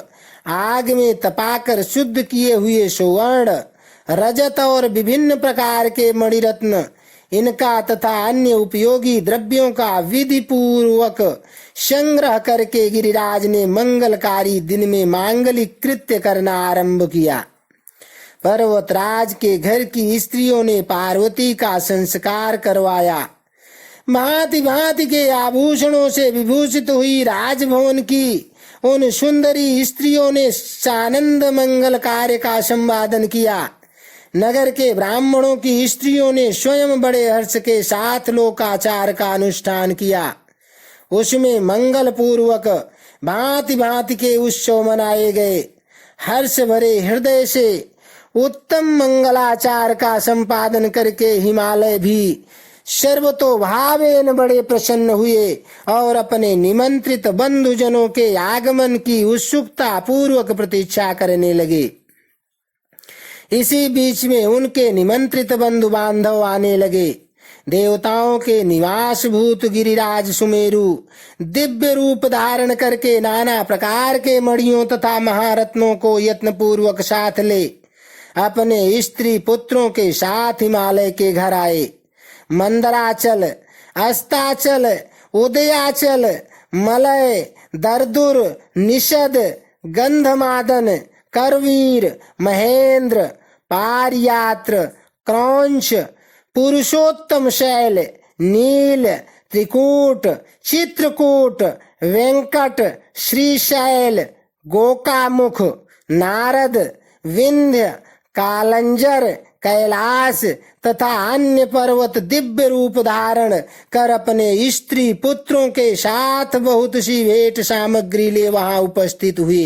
आग में तपाकर शुद्ध किए हुए सुवर्ण, रजत और विभिन्न प्रकार के मणिरत्न, इनका तथा अन्य उपयोगी द्रव्यों का विधि पूर्वक संग्रह करके गिरिराज ने मंगलकारी दिन में मांगलिक कृत्य करना आरंभ किया। पर्वतराज के घर की स्त्रियों ने पार्वती का संस्कार करवाया। भांति भांति के आभूषणों से विभूषित हुई राजभवन की उन सुंदरी स्त्रियों ने सानंद मंगल कार्य का संपादन किया। नगर के ब्राह्मणों की स्त्रियों ने स्वयं बड़े हर्ष के साथ लोकाचार का अनुष्ठान किया। उसमें मंगल पूर्वक भांति भांति के उत्सव मनाए गए। हर्ष भरे हृदय से उत्तम मंगलाचार का संपादन करके हिमालय भी सर्वतोभावेन बड़े प्रसन्न हुए और अपने निमंत्रित बंधुजनों के आगमन की उत्सुकता पूर्वक प्रतीक्षा करने लगे। इसी बीच में उनके निमंत्रित बंधु बांधव आने लगे। देवताओं के निवास भूत गिरिराज सुमेरु दिव्य रूप धारण करके नाना प्रकार के मणियों तथा महारत्नों को यत्न पूर्वक साथ ले अपने स्त्री पुत्रों के साथ हिमालय के घर आए। मंदराचल, अस्ताचल, उदयाचल, मलय, दर्दुर, निषद, गंधमादन, करवीर, महेंद्र, पारयात्र, क्रौंच, पुरुषोत्तम शैल, नील, त्रिकूट, चित्रकूट, वेंकट, श्रीशैल, गोकामुख, नारद, विंध्य, कालंजर, कैलाश तथा अन्य पर्वत दिव्य रूप धारण कर अपने स्त्री पुत्रों के साथ बहुत सी भेंट सामग्री ले वहां उपस्थित हुए।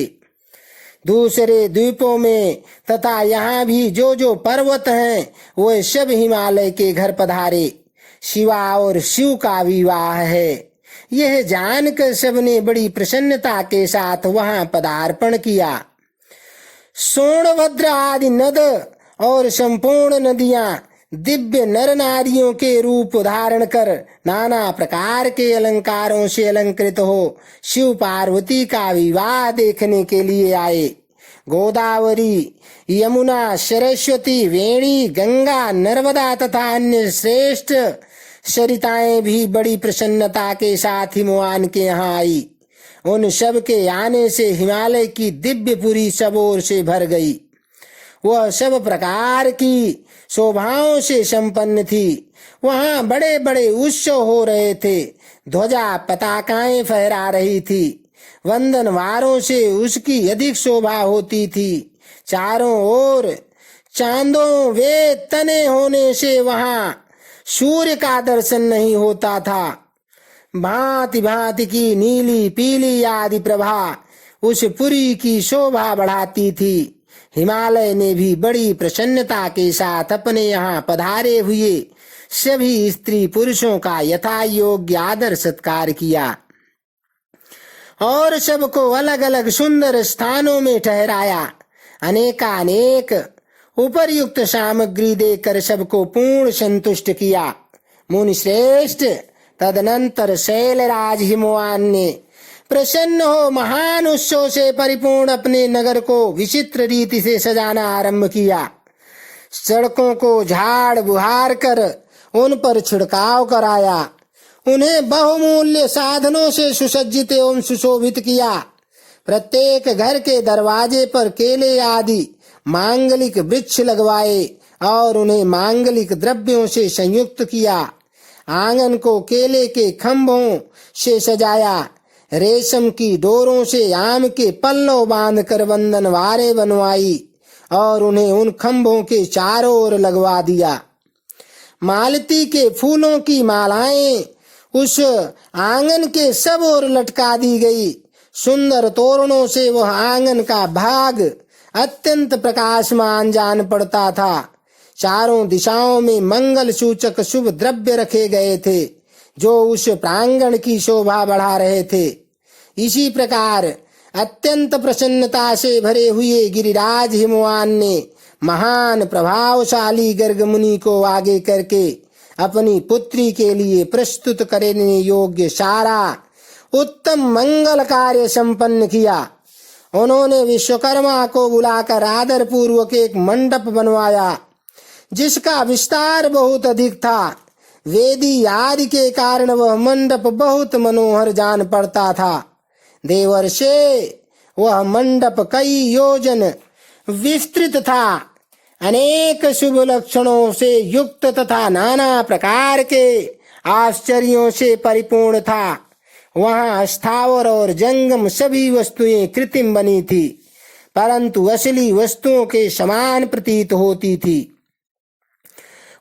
दूसरे द्वीपों में तथा यहाँ भी जो जो पर्वत हैं वे सब हिमालय के घर पधारे। शिवा और शिव का विवाह है। यह जानकर सबने बड़ी प्रसन्नता के साथ वहां पदार्पण किया। सोनभद्र आदि नद और संपूर्ण नदियां दिव्य नर नारियों के रूप धारण कर नाना प्रकार के अलंकारों से अलंकृत हो शिव पार्वती का विवाह देखने के लिए आए। गोदावरी, यमुना, सरस्वती, वेणी, गंगा, नर्मदा तथा अन्य श्रेष्ठ सरिताएं भी बड़ी प्रसन्नता के साथ हिमवान के यहाँ आई। उन सब के आने से हिमालय की दिव्यपुरी सब ओर से भर गई। वह सब प्रकार की शोभाओं से संपन्न थी। वहां बड़े बड़े उत्सव हो रहे थे। ध्वजा पताकाएं फहरा रही थी। वंदनवारों से उसकी अधिक शोभा होती थी। चारों ओर चांदों वे तने होने से वहां सूर्य का दर्शन नहीं होता था। भांति भांति की नीली पीली आदि प्रभा उस पुरी की शोभा बढ़ाती थी। हिमालय ने भी बड़ी प्रसन्नता के साथ अपने यहाँ पधारे हुए सभी स्त्री पुरुषों का यथा योग्य आदर सत्कार किया और सबको अलग अलग सुंदर स्थानों में ठहराया। अनेकानेक उपरयुक्त सामग्री देकर सबको पूर्ण संतुष्ट किया। मुनि श्रेष्ठ, तदनंतर शैलराज हिमवान ने प्रसन्न हो महान उत्सव से परिपूर्ण अपने नगर को विचित्र रीति से सजाना आरंभ किया। सड़कों को झाड़ बुहार कर उन पर छिड़काव कराया। उन्हें बहुमूल्य साधनों से सुसज्जित एवं सुशोभित किया। प्रत्येक घर के दरवाजे पर केले आदि मांगलिक वृक्ष लगवाए और उन्हें मांगलिक द्रव्यों से संयुक्त किया। आंगन को केले के खंभों से सजाया। रेशम की डोरों से आम के पल्लव बांधकर वंदनवारें बनवाई और उन्हें उन खंभों के चारों ओर लगवा दिया। मालती के फूलों की मालाएं उस आंगन के सब ओर लटका दी गई। सुंदर तोरणों से वह आंगन का भाग अत्यंत प्रकाशमान जान पड़ता था। चारों दिशाओं में मंगल सूचक शुभ द्रव्य रखे गए थे जो उस प्रांगण की शोभा बढ़ा रहे थे। इसी प्रकार अत्यंत प्रसन्नता से भरे हुए गिरिराज हिमवान ने महान प्रभावशाली गर्ग मुनि को आगे करके अपनी पुत्री के लिए प्रस्तुत करने योग्य सारा उत्तम मंगल कार्य संपन्न किया। उन्होंने विश्वकर्मा को बुलाकर आदर पूर्वक एक मंडप बनवाया जिसका विस्तार बहुत अधिक था। वेदी आदि के कारण वह मंडप बहुत मनोहर जान पड़ता था। देवर्षे वह मंडप कई योजन विस्तृत था। अनेक शुभ लक्षणों से युक्त तथा नाना प्रकार के आश्चर्यों से परिपूर्ण था। वहां स्थावर और जंगम सभी वस्तुएं कृत्रिम बनी थी परंतु असली वस्तुओं के समान प्रतीत होती थी।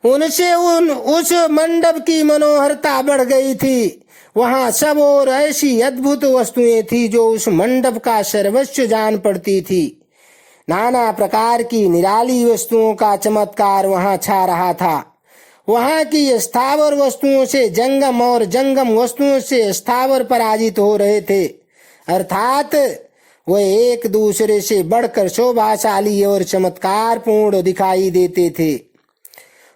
उनसे उस मंडप की मनोहरता बढ़ गई थी। वहां सब और ऐसी अद्भुत वस्तुएं थी जो उस मंडप का सर्वस्व जान पड़ती थी। नाना प्रकार की निराली वस्तुओं का चमत्कार वहां छा रहा था। वहां की स्थावर वस्तुओं से जंगम और जंगम वस्तुओं से स्थावर पराजित हो रहे थे, अर्थात वे एक दूसरे से बढ़कर शोभाशाली और चमत्कार पूर्ण दिखाई देते थे।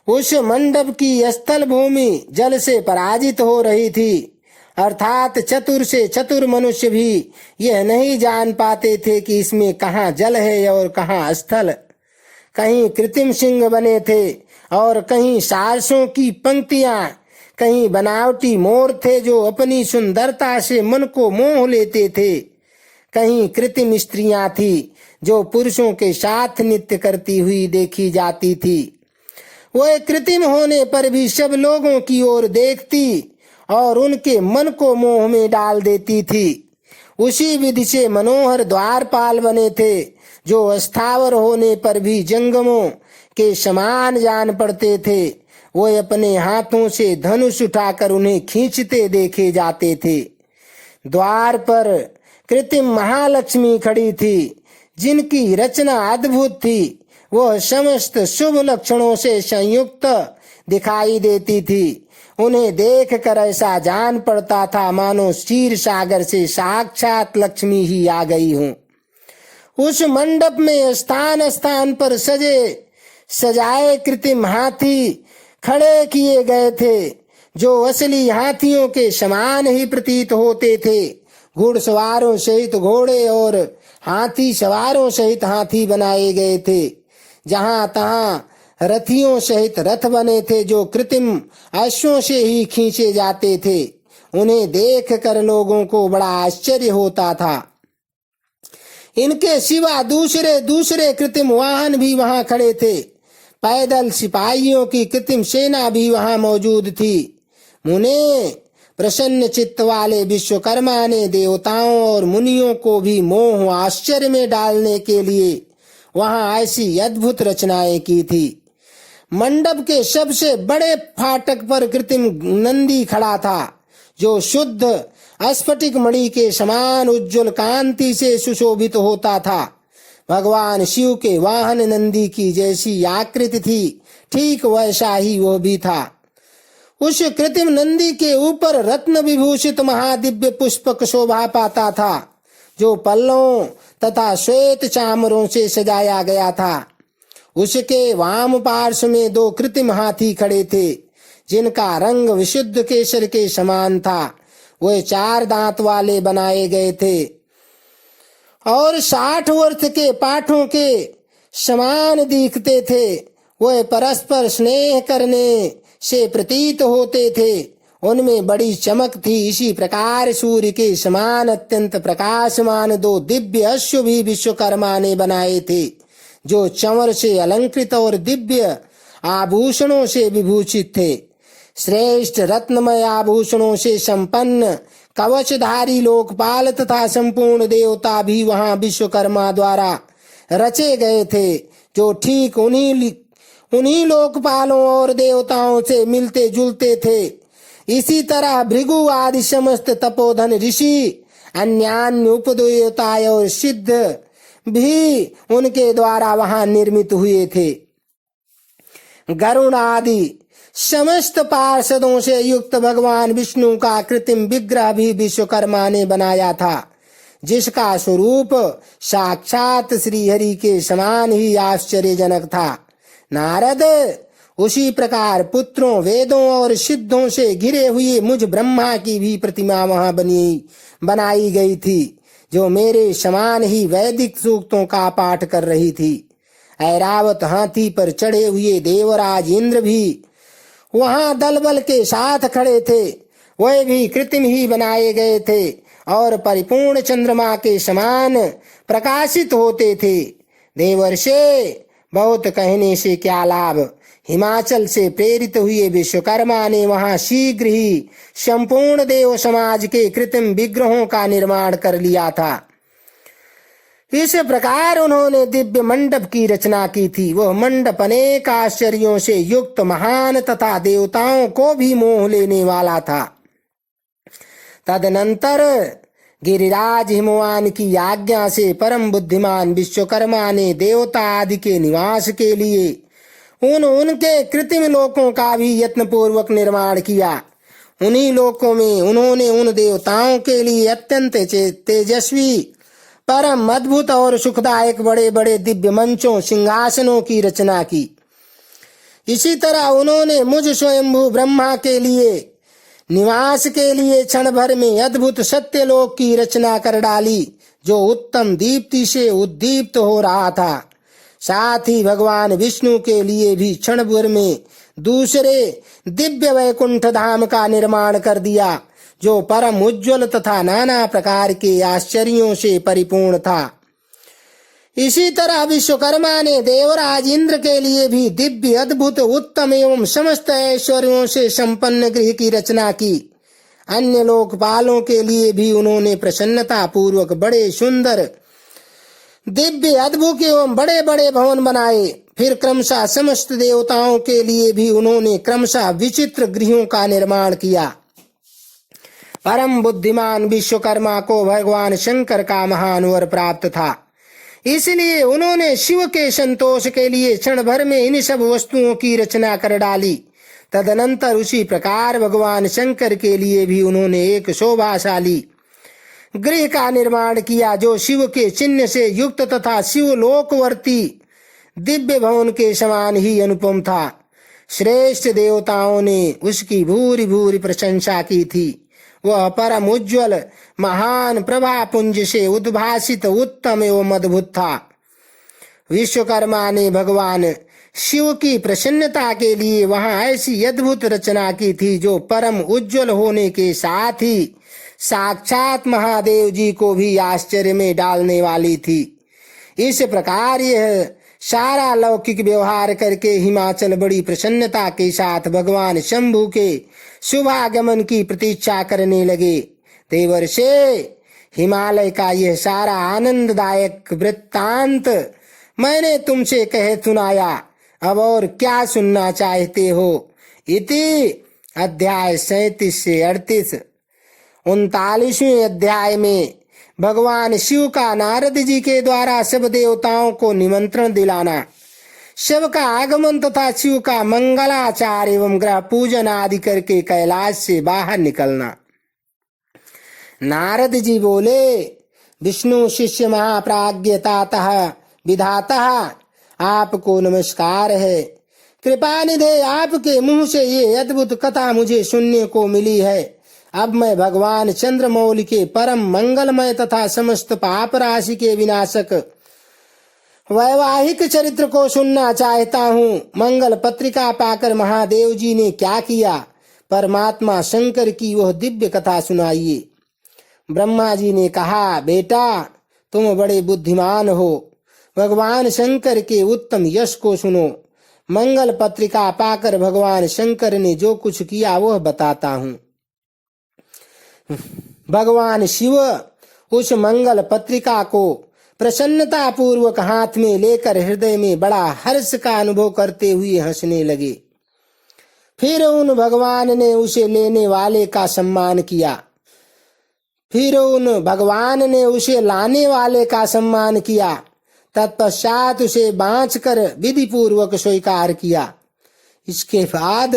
उस मंडप की स्थल भूमि जल से पराजित हो रही थी, अर्थात चतुर से चतुर मनुष्य भी यह नहीं जान पाते थे कि इसमें कहाँ जल है और कहाँ स्थल। कहीं कृत्रिम सिंह बने थे और कहीं सारसों की पंक्तियां, कहीं बनावटी मोर थे जो अपनी सुंदरता से मन को मोह लेते थे, कहीं कृत्रिम स्त्रियां थी जो पुरुषों के साथ नृत्य करती हुई देखी जाती थी। वह कृत्रिम होने पर भी सब लोगों की ओर देखती और उनके मन को मोह में डाल देती थी। उसी विधि से मनोहर द्वारपाल बने थे जो स्थावर होने पर भी जंगमों के समान जान पड़ते थे। वो अपने हाथों से धनुष उठाकर उन्हें खींचते देखे जाते थे। द्वार पर कृत्रिम महालक्ष्मी खड़ी थी जिनकी रचना अद्भुत थी, वह समस्त शुभ लक्षणों से संयुक्त दिखाई देती थी। उन्हें देखकर ऐसा जान पड़ता था मानो क्षीर सागर से साक्षात लक्ष्मी ही आ गई हूँ। उस मंडप में स्थान स्थान पर सजाए कृत्रिम हाथी खड़े किए गए थे, जो असली हाथियों के समान ही प्रतीत होते थे। घुड़सवारों सहित घोड़े और हाथी सवारों सहित हाथी बनाए गए थे। जहां तहां रथियों सहित रथ बने थे, जो कृत्रिम अश्वों से ही खींचे जाते थे। उन्हें देखकर लोगों को बड़ा आश्चर्य होता था। इनके सिवा दूसरे दूसरे कृत्रिम वाहन भी वहां खड़े थे। पैदल सिपाहियों की कृत्रिम सेना भी वहां मौजूद थी। मुने, प्रसन्न चित्त वाले विश्वकर्मा ने देवताओं और मुनियों को भी मोह आश्चर्य में डालने के लिए वहां ऐसी अद्भुत रचनाएं की थी। मंडप के सबसे बड़े फाटक पर कृत्रिम नंदी खड़ा था, जो शुद्ध स्फटिक मणि के समान उज्जवल कांति से सुशोभित होता था। भगवान शिव के वाहन नंदी की जैसी आकृति थी, ठीक वैसा ही वह भी था। उस कृत्रिम नंदी के ऊपर रत्न विभूषित महादिव्य पुष्पक शोभा पाता था, जो पल्लों तथा श्वेत चामरों से सजाया गया था। उसके वाम पार्श्व में 2 कृत्रिम हाथी खड़े थे, जिनका रंग विशुद्ध केसर के समान था। वे 4 दांत वाले बनाए गए थे और 60 वर्ष के पाठों के समान दिखते थे। वे परस्पर स्नेह करने से प्रतीत होते थे। उनमें बड़ी चमक थी। इसी प्रकार सूर्य के समान अत्यंत प्रकाशमान 2 दिव्य अश्व भी विश्वकर्मा ने बनाए थे, जो चंवर से अलंकृत और दिव्य आभूषणों से विभूषित थे। श्रेष्ठ रत्नमय आभूषणों से संपन्न कवचधारी लोकपाल तथा संपूर्ण देवता भी वहां विश्वकर्मा द्वारा रचे गए थे, जो ठीक उन्हीं लोकपालों और देवताओं से मिलते जुलते थे। इसी तरह भृगु आदि समस्त तपोधन ऋषि, अन्यान्य उपदेवता और सिद्ध भी उनके द्वारा वहां निर्मित हुए थे। गरुड़ आदि समस्त पार्षदों से युक्त भगवान विष्णु का कृत्रिम विग्रह भी विश्वकर्मा ने बनाया था, जिसका स्वरूप साक्षात श्री हरि के समान ही आश्चर्यजनक था। नारद, उसी प्रकार पुत्रों, वेदों और सिद्धों से घिरे हुए मुझ ब्रह्मा की भी प्रतिमा वहां बनाई गई थी, जो मेरे समान ही वैदिक सूक्तों का पाठ कर रही थी। ऐरावत हाथी पर चढ़े हुए देवराज इंद्र भी वहां दलबल के साथ खड़े थे। वे भी कृत्रिम ही बनाए गए थे और परिपूर्ण चंद्रमा के समान प्रकाशित होते थे। देवर्षे, बहुत कहने से क्या लाभ। हिमाचल से प्रेरित हुए विश्वकर्मा ने वहां शीघ्र ही संपूर्ण देव समाज के कृत्रिम विग्रहों का निर्माण कर लिया था। इस प्रकार उन्होंने दिव्य मंडप की रचना की थी। वह मंडप अनेक आश्चर्यों से युक्त, महान तथा देवताओं को भी मोह लेने वाला था। तदनंतर गिरिराज हिमवान की आज्ञा से परम बुद्धिमान विश्वकर्मा ने देवता आदि के निवास के लिए उनके कृत्रिम लोकों का भी यत्न पूर्वक निर्माण किया। उन्हीं लोकों में उन्होंने उन देवताओं के लिए अत्यंत तेजस्वी, परम अद्भुत और सुखदायक बड़े बड़े दिव्य मंचों, सिंहासनों की रचना की। इसी तरह उन्होंने मुझ स्वयंभू ब्रह्मा के लिए निवास के लिए क्षण भर में अद्भुत सत्यलोक की रचना कर डाली, जो उत्तम दीप्ति से उद्दीप्त हो रहा था। साथ ही भगवान विष्णु के लिए भी क्षण भर में दूसरे दिव्य वैकुंठ धाम का निर्माण कर दिया, जो परम उज्ज्वल तथा नाना प्रकार के आश्चर्यों से परिपूर्ण था। इसी तरह विश्वकर्मा ने देवराज इंद्र के लिए भी दिव्य, अद्भुत, उत्तम एवं समस्त ऐश्वर्यों से संपन्न गृह की रचना की। अन्य लोकपालों के लिए भी उन्होंने प्रसन्नता पूर्वक बड़े सुंदर, दिव्य, अद्भुत एवं बड़े बड़े भवन बनाए। फिर क्रमशः समस्त देवताओं के लिए भी उन्होंने क्रमशः विचित्र गृहों का निर्माण किया। परम बुद्धिमान विश्वकर्मा को भगवान शंकर का महान वर प्राप्त था। इसलिए उन्होंने शिव के संतोष के लिए क्षण भर में इन सब वस्तुओं की रचना कर डाली। तदनंतर उसी प्रकार भगवान शंकर के लिए भी उन्होंने एक शोभाशाली गृह का निर्माण किया, जो शिव के चिन्ह से युक्त तथा शिवलोकवर्ती दिव्य भवन के समान ही अनुपम था। श्रेष्ठ देवताओं ने उसकी भूरि भूरि प्रशंसा की थी। वह परम उज्ज्वल महान प्रभा पुंज से उद्भासित उत्तम एवं अद्भुत था। विश्वकर्मा ने भगवान शिव की प्रसन्नता के लिए वहां ऐसी अद्भुत रचना की थी, जो परम उज्ज्वल होने के साथ ही साक्षात महादेव जी को भी आश्चर्य में डालने वाली थी। इस प्रकार यह सारा लौकिक व्यवहार करके हिमाचल बड़ी प्रसन्नता के साथ भगवान शंभु के शुभागमन की प्रतीक्षा करने लगे। देवर्षे, हिमालय का यह सारा आनंददायक वृत्तांत मैंने तुमसे कह सुनाया। अब और क्या सुनना चाहते हो? इति अध्याय 37 से 38। 39वें अध्याय में भगवान शिव का नारद जी के द्वारा सब देवताओं को निमंत्रण दिलाना, शिव का आगमन तथा शिव का मंगलाचार एवं ग्रह पूजन आदि करके कैलाश से बाहर निकलना। नारद जी बोले, विष्णु शिष्य महाप्राज्ञतातः विधातः, आपको नमस्कार है। कृपानिधे, आपके मुंह से ये अद्भुत कथा मुझे सुनने को मिली है। अब मैं भगवान चंद्रमौली के परम मंगलमय तथा समस्त पाप राशि के विनाशक वैवाहिक चरित्र को सुनना चाहता हूँ। मंगल पत्रिका पाकर महादेव जी ने क्या किया, परमात्मा शंकर की वह दिव्य कथा सुनाइए। ब्रह्मा जी ने कहा, बेटा तुम बड़े बुद्धिमान हो, भगवान शंकर के उत्तम यश को सुनो। मंगल पत्रिका पाकर भगवान शंकर ने जो कुछ किया वह बताता हूँ। भगवान शिव उस मंगल पत्रिका को प्रसन्नता पूर्वक हाथ में लेकर हृदय में बड़ा हर्ष का अनुभव करते हुए हंसने लगे। फिर उन भगवान ने उसे लेने वाले का सम्मान किया। फिर उन भगवान ने उसे लाने वाले का सम्मान किया। तत्पश्चात उसे बांच कर विधि पूर्वक स्वीकार किया। इसके बाद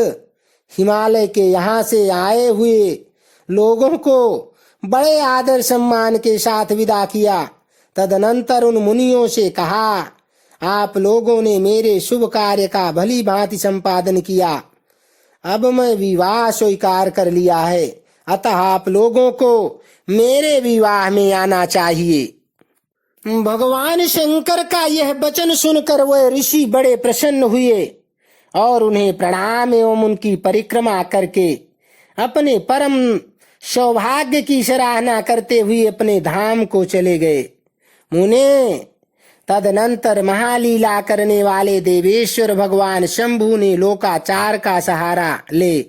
हिमालय के यहाँ से आए हुए लोगों को बड़े आदर सम्मान के साथ विदा किया। तदनंतर उन मुनियों से कहा, आप लोगों ने मेरे शुभ कार्य का भली भांति संपादन किया। अब मैं विवाह स्वीकार कर लिया है, अतः आप लोगों को मेरे विवाह में आना चाहिए। भगवान शंकर का यह वचन सुनकर वह ऋषि बड़े प्रसन्न हुए और उन्हें प्रणाम एवं उनकी परिक्रमा करके अपने परम सौभाग्य की सराहना करते हुए अपने धाम को चले गए। मुने, तदनंतर महालीला करने वाले देवेश्वर भगवान शंभु ने लोकाचार का सहारा ले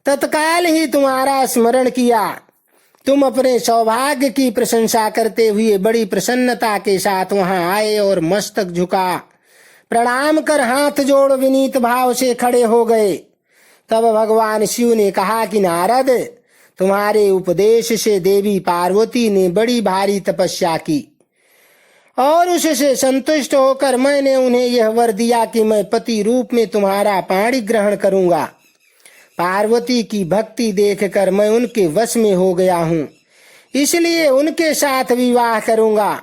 तत्काल ही तुम्हारा स्मरण किया। तुम अपने सौभाग्य की प्रशंसा करते हुए बड़ी प्रसन्नता के साथ वहां आए और मस्तक झुका प्रणाम कर हाथ जोड़ विनीत भाव से खड़े हो गए। तब भगवान शिव ने कहा कि नारद, तुम्हारे उपदेश से देवी पार्वती ने बड़ी भारी तपस्या की और उससे संतुष्ट होकर मैंने उन्हें यह वर दिया कि मैं पति रूप में तुम्हारा पाणी ग्रहण करूंगा। पार्वती की भक्ति देखकर मैं उनके वश में हो गया हूँ, इसलिए उनके साथ विवाह करूंगा।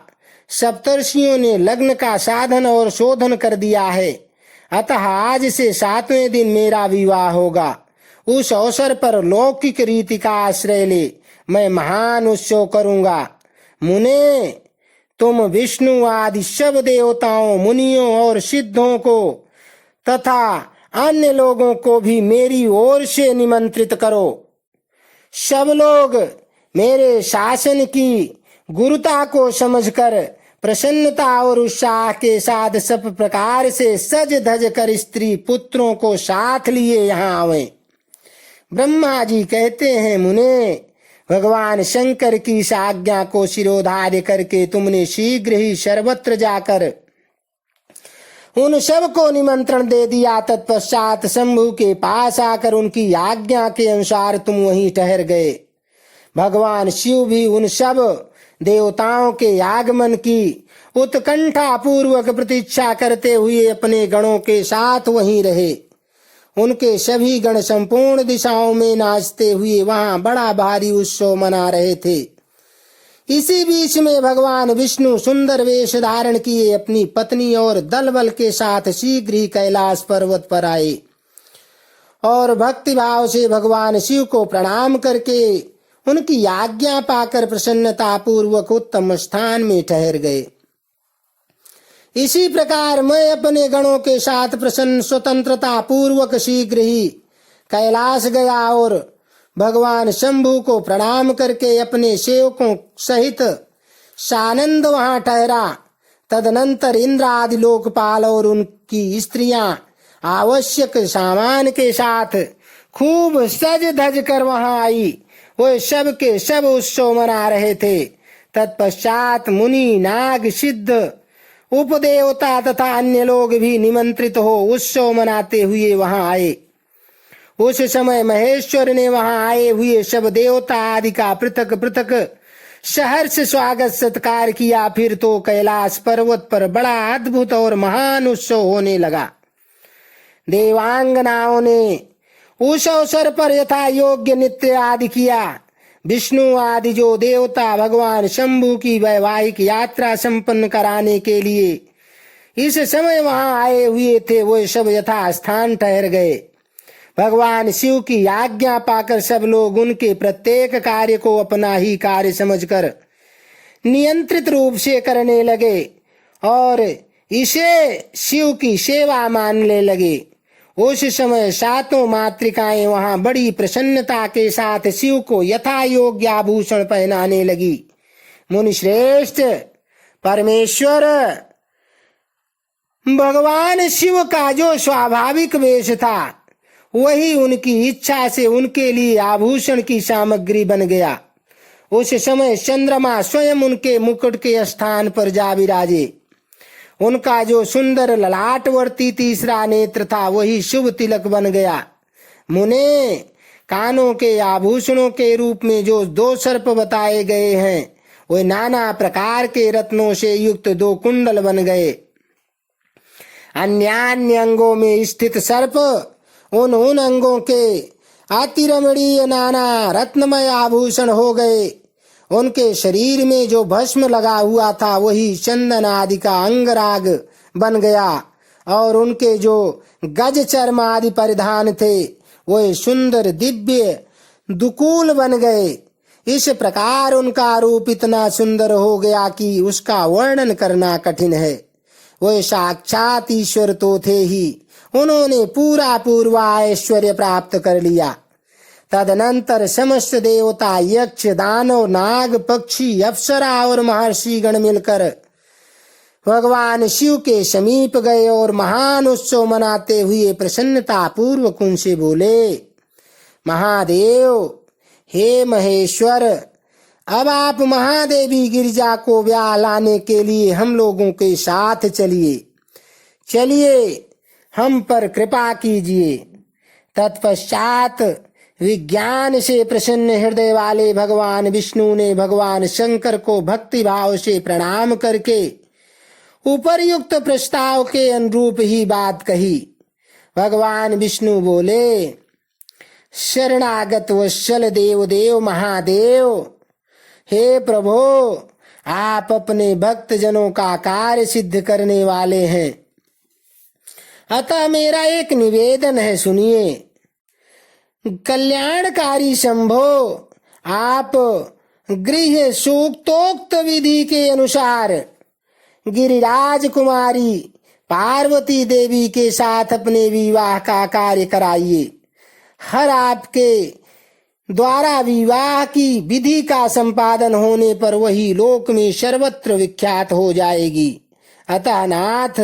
सप्तर्षियों ने लग्न का साधन और शोधन कर दिया है, अतः आज से 7वें दिन मेरा विवाह होगा। उस अवसर पर लौकिक रीति का आश्रय ले मैं महान उत्सव करूंगा। मुने, तुम विष्णु आदि सब देवताओं, मुनियों और सिद्धों को तथा अन्य लोगों को भी मेरी ओर से निमंत्रित करो। सब लोग मेरे शासन की गुरुता को समझकर प्रसन्नता और उत्साह के साथ सब प्रकार से सज धज कर स्त्री पुत्रों को साथ लिए यहाँ आवे। ब्रह्मा जी कहते हैं, मुने, भगवान शंकर की इस आज्ञा को शिरोधार्य करके तुमने शीघ्र ही सर्वत्र जाकर उन सब को निमंत्रण दे दिया। तत्पश्चात शंभु के पास आकर उनकी आज्ञा के अनुसार तुम वहीं ठहर गए। भगवान शिव भी उन सब देवताओं के आगमन की उत्कंठा पूर्वक प्रतीक्षा करते हुए अपने गणों के साथ वहीं रहे। उनके सभी गण संपूर्ण दिशाओं में नाचते हुए वहां बड़ा भारी उत्सव मना रहे थे। इसी बीच में भगवान विष्णु सुंदर वेश धारण किए अपनी पत्नी और दल बल के साथ शीघ्र ही कैलाश पर्वत पर आए और भक्ति भाव से भगवान शिव को प्रणाम करके उनकी आज्ञा पाकर प्रसन्नता पूर्वक उत्तम स्थान में ठहर गए। इसी प्रकार मैं अपने गणों के साथ प्रसन्न स्वतंत्रता पूर्वक शीघ्र ही कैलाश गया और भगवान शंभु को प्रणाम करके अपने सेवकों सहित सानंद वहां ठहरा। तदनंतर इंद्र आदि लोकपाल और उनकी स्त्रियां आवश्यक सामान के साथ खूब सज धज कर वहां आई। वे सब के सब उत्सव मना रहे थे। तत्पश्चात मुनि, नाग, सिद्ध, उपदेवता तथा अन्य लोग भी निमंत्रित हो उत्सव मनाते हुए वहां आए। उस समय महेश्वर ने वहां आए हुए सब देवता आदि का पृथक पृथक सहर्ष स्वागत सत्कार किया। फिर तो कैलाश पर्वत पर बड़ा अद्भुत और महान उत्सव होने लगा। देवांगनाओं ने उस अवसर पर यथा योग्य नृत्य आदि किया। विष्णु आदि जो देवता भगवान शंभु की वैवाहिक यात्रा संपन्न कराने के लिए इस समय वहां आए हुए थे, वे सब यथा स्थान ठहर गए। भगवान शिव की आज्ञा पाकर सब लोग उनके प्रत्येक कार्य को अपना ही कार्य समझकर नियंत्रित रूप से करने लगे और इसे शिव की सेवा मानने लगे। उस समय सातों मातृकाएं वहां बड़ी प्रसन्नता के साथ शिव को यथा योग्य आभूषण पहनाने लगी। मुनि श्रेष्ठ, परमेश्वर भगवान शिव का जो स्वाभाविक वेश था वही उनकी इच्छा से उनके लिए आभूषण की सामग्री बन गया। उस समय चंद्रमा स्वयं उनके मुकुट के स्थान पर जा विराजे। उनका जो सुंदर ललाटवर्ती तीसरा नेत्र था वही शुभ तिलक बन गया। मुने, कानों के आभूषणों के रूप में जो 2 सर्प बताए गए हैं वे नाना प्रकार के रत्नों से युक्त 2 कुंडल बन गए। अन्य अंगों में स्थित सर्प उन अंगों के अतिरमणीय नाना रत्नमय आभूषण हो गए। उनके शरीर में जो भस्म लगा हुआ था वही चंदन आदि का अंगराग बन गया और उनके जो गज चर्म आदि परिधान थे वह सुंदर दिव्य दुकूल बन गए। इस प्रकार उनका रूप इतना सुंदर हो गया कि उसका वर्णन करना कठिन है। वह साक्षात ईश्वर तो थे ही। उन्होंने पूरा पूर्वा ऐश्वर्य प्राप्त कर लिया। तदनंतर समस्त देवता, यक्ष, दानव, नाग, पक्षी, अप्सरा और महर्षि गण मिलकर भगवान शिव के समीप गए और महान उत्सव मनाते हुए प्रसन्नता पूर्वक उनसे बोले, महादेव, हे महेश्वर, अब आप महादेवी गिरिजा को ब्याह लाने के लिए हम लोगों के साथ चलिए हम पर कृपा कीजिए। तत्पश्चात विज्ञान से प्रसन्न हृदय वाले भगवान विष्णु ने भगवान शंकर को भक्ति भाव से प्रणाम करके उपर्युक्त प्रस्ताव के अनुरूप ही बात कही। भगवान विष्णु बोले, शरणागत वत्सल देव महादेव, हे प्रभो, आप अपने भक्त जनों का कार्य सिद्ध करने वाले हैं, अतः मेरा एक निवेदन है, सुनिए। कल्याणकारी शंभो, आप गृह सूक्तोक्त विधि के अनुसार गिरिराज कुमारी पार्वती देवी के साथ अपने विवाह का कार्य कराइए। हर आपके द्वारा विवाह की विधि का संपादन होने पर वही लोक में सर्वत्र विख्यात हो जाएगी। अतः नाथ,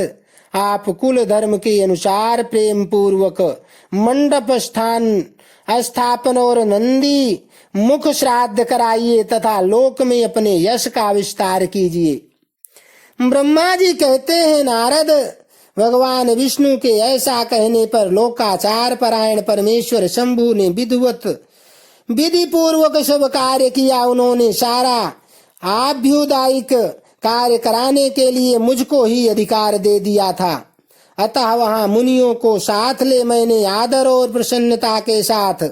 आप कुल धर्म के अनुसार प्रेम पूर्वक मंडप स्थापन और नंदी मुख श्राद्ध कराइए तथा लोक में अपने यश का विस्तार कीजिए। ब्रह्मा जी कहते हैं, नारद, भगवान विष्णु के ऐसा कहने पर लोकाचार परायण परमेश्वर शंभु ने विधि पूर्वक सब कार्य किया। उन्होंने सारा आभ्युदायिक कार्य कराने के लिए मुझको ही अधिकार दे दिया था। अतः वहां मुनियों को साथ ले मैंने आदर और प्रसन्नता के साथ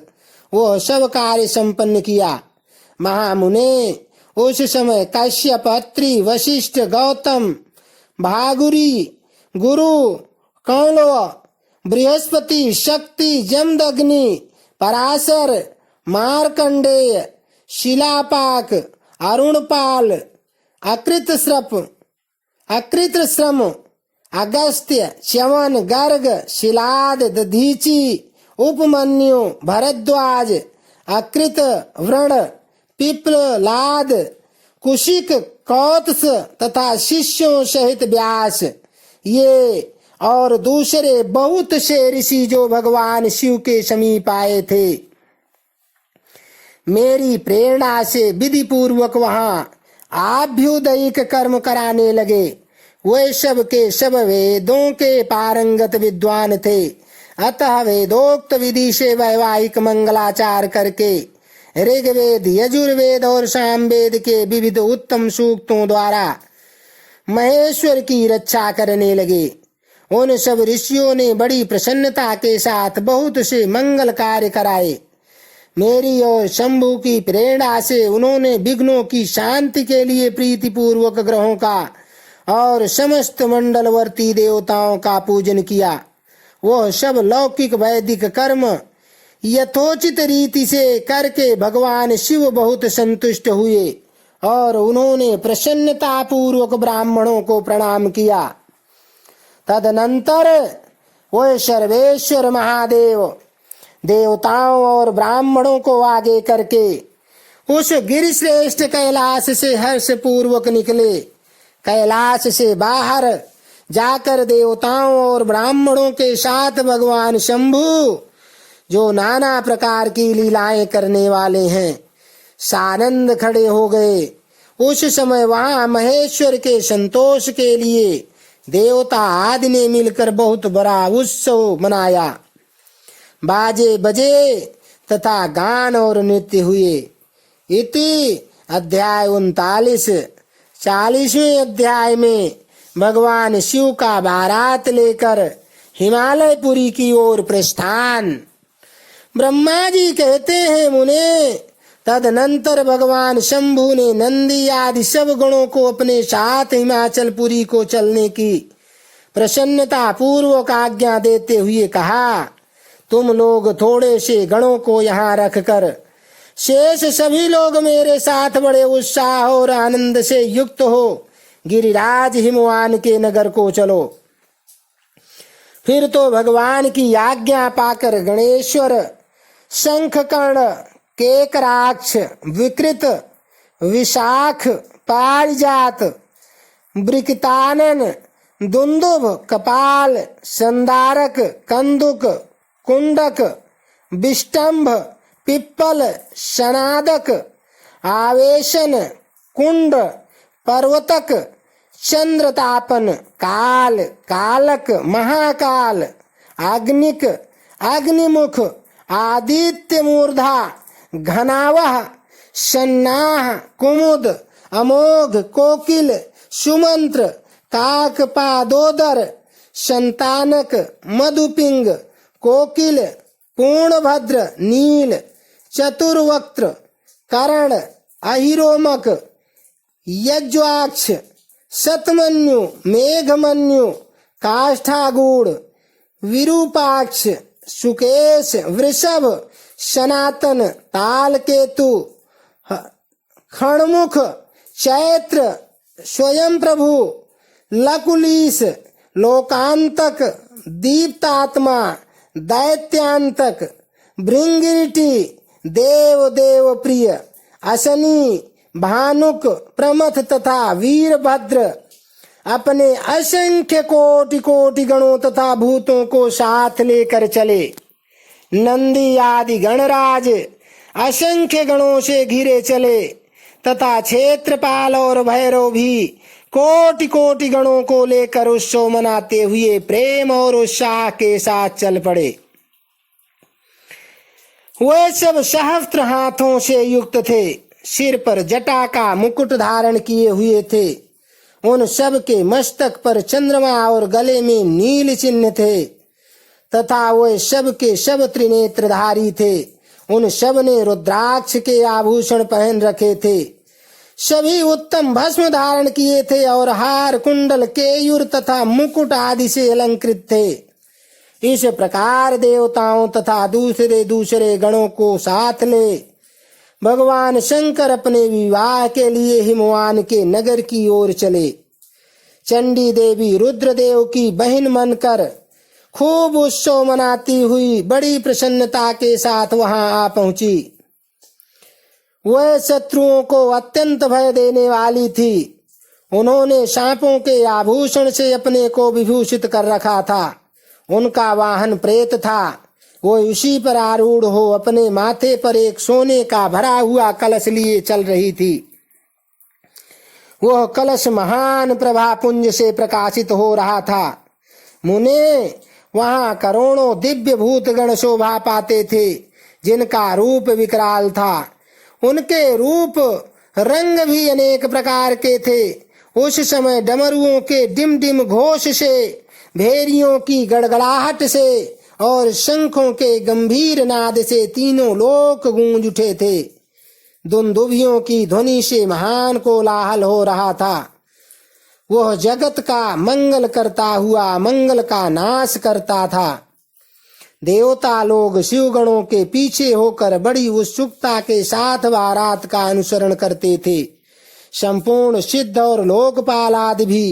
वह सब कार्य संपन्न किया। महामुने, उस समय कश्यप, अत्रि, वशिष्ठ, गौतम, भागुरी, गुरु, कौलव, बृहस्पति, शक्ति, जमदग्नि, पराशर, मार्कंडेय, शिलापाक, अरुणपाल, अकृतश्रम, अगस्त्य, च्यवन, गर्ग, शिलाद, दधीचि, उपमन्यु, भरद्वाज, अकृत, व्रण, पिप्पलाद, कुशिक, कौत्स तथा शिष्यों सहित व्यास, ये और दूसरे बहुत से ऋषि जो भगवान शिव के समीप आए थे, मेरी प्रेरणा से विधि पूर्वक वहां आभ्युदयिक कर्म कराने लगे। वे सब के सब वेदों के पारंगत विद्वान थे। अतः वेदोक्त विधि से वैवाहिक मंगलाचार करके ऋग्वेद, यजुर्वेद और सामवेद के विविध उत्तम सूक्तों द्वारा महेश्वर की रक्षा करने लगे। उन सब ऋषियों ने बड़ी प्रसन्नता के साथ बहुत से मंगल कार्य कराए। मेरी और शंभु की प्रेरणा से उन्होंने विघ्नों की शांति के लिए प्रीति पूर्वक ग्रहों का और समस्त मंडलवर्ती देवताओं का पूजन किया। वह सब लौकिक वैदिक कर्म यथोचित रीति से करके भगवान शिव बहुत संतुष्ट हुए और उन्होंने प्रसन्नता पूर्वक ब्राह्मणों को प्रणाम किया। तदनंतर वह सर्वेश्वर महादेव देवताओं और ब्राह्मणों को आगे करके उस गिरिश्रेष्ठ कैलाश से हर्ष पूर्वक निकले। कैलाश से बाहर जाकर देवताओं और ब्राह्मणों के साथ भगवान शंभु, जो नाना प्रकार की लीलाएं करने वाले हैं, सानंद खड़े हो गए। उस समय वहां महेश्वर के संतोष के लिए देवता आदि ने मिलकर बहुत बड़ा उत्सव मनाया। बाजे बजे तथा गान और नृत्य हुए। इति अध्याय 39। 40वें अध्याय में भगवान शिव का बारात लेकर हिमालयपुरी की ओर प्रस्थान। ब्रह्मा जी कहते हैं, मुने, तदनंतर भगवान शंभु ने नंदी आदि सब गणों को अपने साथ हिमाचलपुरी को चलने की प्रसन्नता पूर्वक आज्ञा देते हुए कहा, तुम लोग थोड़े से गणों को यहाँ रखकर शेष सभी लोग मेरे साथ बड़े उत्साह और आनंद से युक्त हो गिरिराज हिमवान के नगर को चलो। फिर तो भगवान की आज्ञा पाकर गणेश्वर, शंखकर्ण, केकराक्ष, विकृत, विशाख, पारिजात, वृकतानन, दुंदुभ, कपाल, संदारक, कंदुक, कुंडक, विष्टंभ, पिप्पल, सनादक, आवेशन, कुंड, पर्वतक, चंद्रतापन, काल, कालक, महाकाल, अग्निक, अग्निमुख, आदित्य मूर्धा, घनावह, सन्नाह, कुमुद, अमोघ, कोकिल, सुमंत्र, काकपादोदर, संतानक, मधुपिंग, कोकिल, पूर्णभद्र, नील, चतुर्वक्त्र, कर्ण, अहिरोमक, यज्वाक्ष, शतमन्यु, मेघमन्यु, काष्ठागूढ़, विरूपाक्ष, सुकेश, वृषभ, सनातन, तालकेतु, खणमुख, चैत्र, स्वयं प्रभु, लकुलीस, लोकांतक, दीप्तात्मा, दैत्यांतक, भृंगिरिटी, देव देव प्रिय, असनी, भानुक, प्रमथ तथा वीरभद्र अपने असंख्य कोटि कोटि गणों तथा भूतों को साथ लेकर चले। नंदी आदि गणराज असंख्य गणों से घिरे चले तथा क्षेत्रपाल और भैरव भी कोटि कोटि गणों को लेकर उत्सव मनाते हुए प्रेम और उत्साह के साथ चल पड़े। वे सब सहस्त्र हाथों से युक्त थे, सिर पर जटा का मुकुट धारण किए हुए थे, उन सब के मस्तक पर चंद्रमा और गले में नील चिन्ह थे तथा वे सब के सब त्रिनेत्रधारी थे। उन सब ने रुद्राक्ष के आभूषण पहन रखे थे। सभी उत्तम भस्म धारण किए थे और हार, कुंडल, केयूर तथा मुकुट आदि से अलंकृत थे। इस प्रकार देवताओं तथा दूसरे दूसरे गणों को साथ ले भगवान शंकर अपने विवाह के लिए हिमवान के नगर की ओर चले। चंडी देवी रुद्रदेव की बहन मनकर खूब उत्सव मनाती हुई बड़ी प्रसन्नता के साथ वहां आ पहुंची। वह शत्रुओं को अत्यंत भय देने वाली थी। उन्होंने सांपों के आभूषण से अपने को विभूषित कर रखा था। उनका वाहन प्रेत था। वो उसी पर आरूढ़ हो अपने माथे पर एक सोने का भरा हुआ कलश लिए चल रही थी। वह कलश महान प्रभा पुंज से प्रकाशित हो रहा था। मुने, वहां करोड़ों दिव्य भूतगण शोभा पाते थे जिनका रूप विकराल था। उनके रूप रंग भी अनेक प्रकार के थे। उस समय डमरुओं के डिम डिम घोष से, भेरियों की गड़गड़ाहट से और शंखों के गंभीर नाद से तीनों लोक गूंज उठे थे। दुंदुभियों की ध्वनि से महान कोलाहल हो रहा था। वह जगत का मंगल करता हुआ मंगल का नाश करता था। देवता लोग शिवगणों के पीछे होकर बड़ी उत्सुकता के साथ बारात का अनुसरण करते थे। संपूर्ण सिद्ध और लोकपाल आदि भी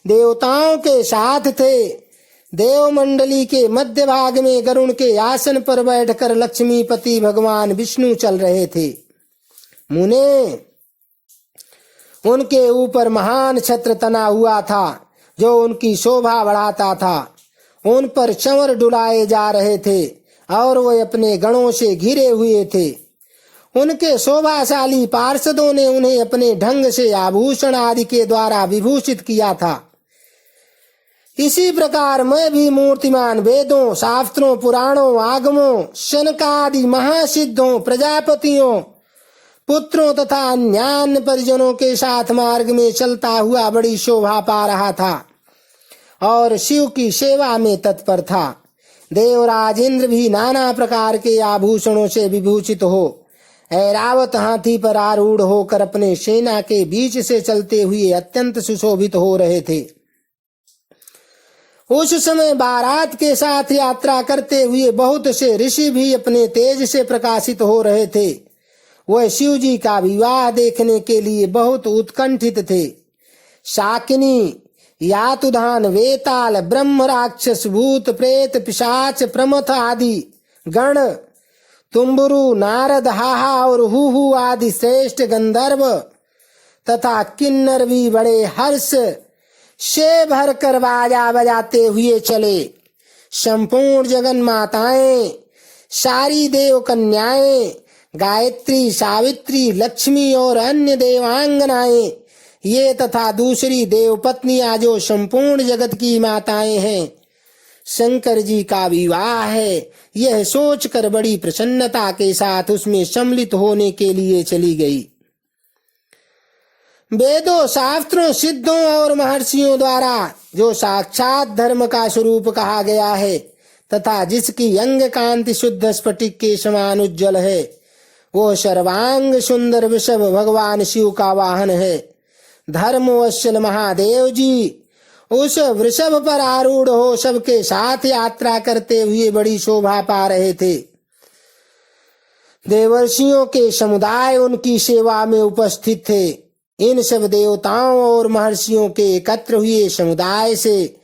देवताओं के साथ थे। देव मंडली के मध्य भाग में गरुण के आसन पर बैठकर लक्ष्मीपति भगवान विष्णु चल रहे थे। मुने, उनके ऊपर महान छत्र तना हुआ था जो उनकी शोभा बढ़ाता था। उन पर चंवर डुलाए जा रहे थे और वे अपने गणों से घिरे हुए थे। उनके शोभाशाली पार्षदों ने उन्हें अपने ढंग से आभूषण आदि के द्वारा विभूषित किया था। इसी प्रकार मैं भी मूर्तिमान वेदों, शास्त्रों, पुराणों, आगमों, शनकादि महासिद्धों, प्रजापतियों, पुत्रों तथा अन्य परिजनों के साथ मार्ग में चलता हुआ बड़ी शोभा पा रहा था और शिव की सेवा में तत्पर था। देवराज इंद्र भी नाना प्रकार के आभूषणों से विभूषित हो ऐरावत हाथी पर आरूढ़ होकर अपने सेना के बीच से चलते हुए अत्यंत सुशोभित हो रहे थे। उस समय बारात के साथ यात्रा करते हुए बहुत से ऋषि भी अपने तेज से प्रकाशित हो रहे थे। वह शिव जी का विवाह देखने के लिए बहुत उत्कंठित थे। शाकिनी, यातुधान, वेताल, ब्रह्म, राक्षस, भूत, प्रेत, पिशाच, प्रमथ आदि गण, तुम्बुरु, नारद, हाहा और हुहु आदि श्रेष्ठ गंधर्व तथा किन्नर भी बड़े हर्ष से भरकर बाजा बजाते हुए चले। संपूर्ण जगन माताएं, सारी देव कन्याएं, गायत्री, सावित्री, लक्ष्मी और अन्य देवांगनाएं, ये तथा दूसरी देव पत्नियां जो संपूर्ण जगत की माताएं हैं, शंकर जी का विवाह है, यह सोचकर बड़ी प्रसन्नता के साथ उसमें सम्मिलित होने के लिए चली गई। वेदों, शास्त्रों, सिद्धों और महर्षियों द्वारा जो साक्षात धर्म का स्वरूप कहा गया है तथा जिसकी अंग कांति शुद्ध स्फटिक के समान उज्जवल है, वो सर्वांग सुंदर वृषभ भगवान शिव का वाहन है। धर्मवत्सल महादेव जी उस वृषभ पर आरूढ़ हो सबके साथ यात्रा करते हुए बड़ी शोभा पा रहे थे। देवर्षियों के समुदाय उनकी सेवा में उपस्थित थे। इन सब देवताओं और महर्षियों के एकत्र हुए समुदाय से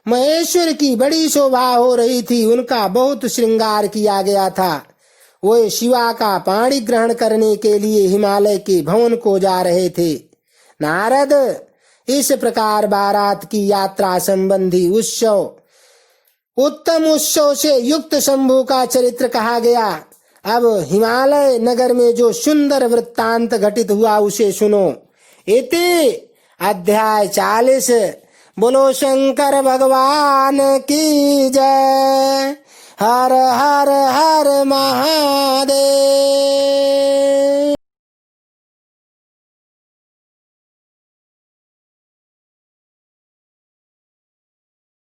महेश्वर की बड़ी शोभा हो रही थी। उनका बहुत श्रृंगार किया गया था। वे शिवा का पाणी ग्रहण करने के लिए हिमालय के भवन को जा रहे थे। नारद, इस प्रकार बारात की यात्रा संबंधी उत्सव, उत्तम उत्सव से युक्त शंभु का चरित्र कहा गया। अब हिमालय नगर में जो सुंदर वृत्तांत घटित हुआ उसे सुनो। इति अध्याय 40। बोलो शंकर भगवान की जय। हर हर हर महादेव।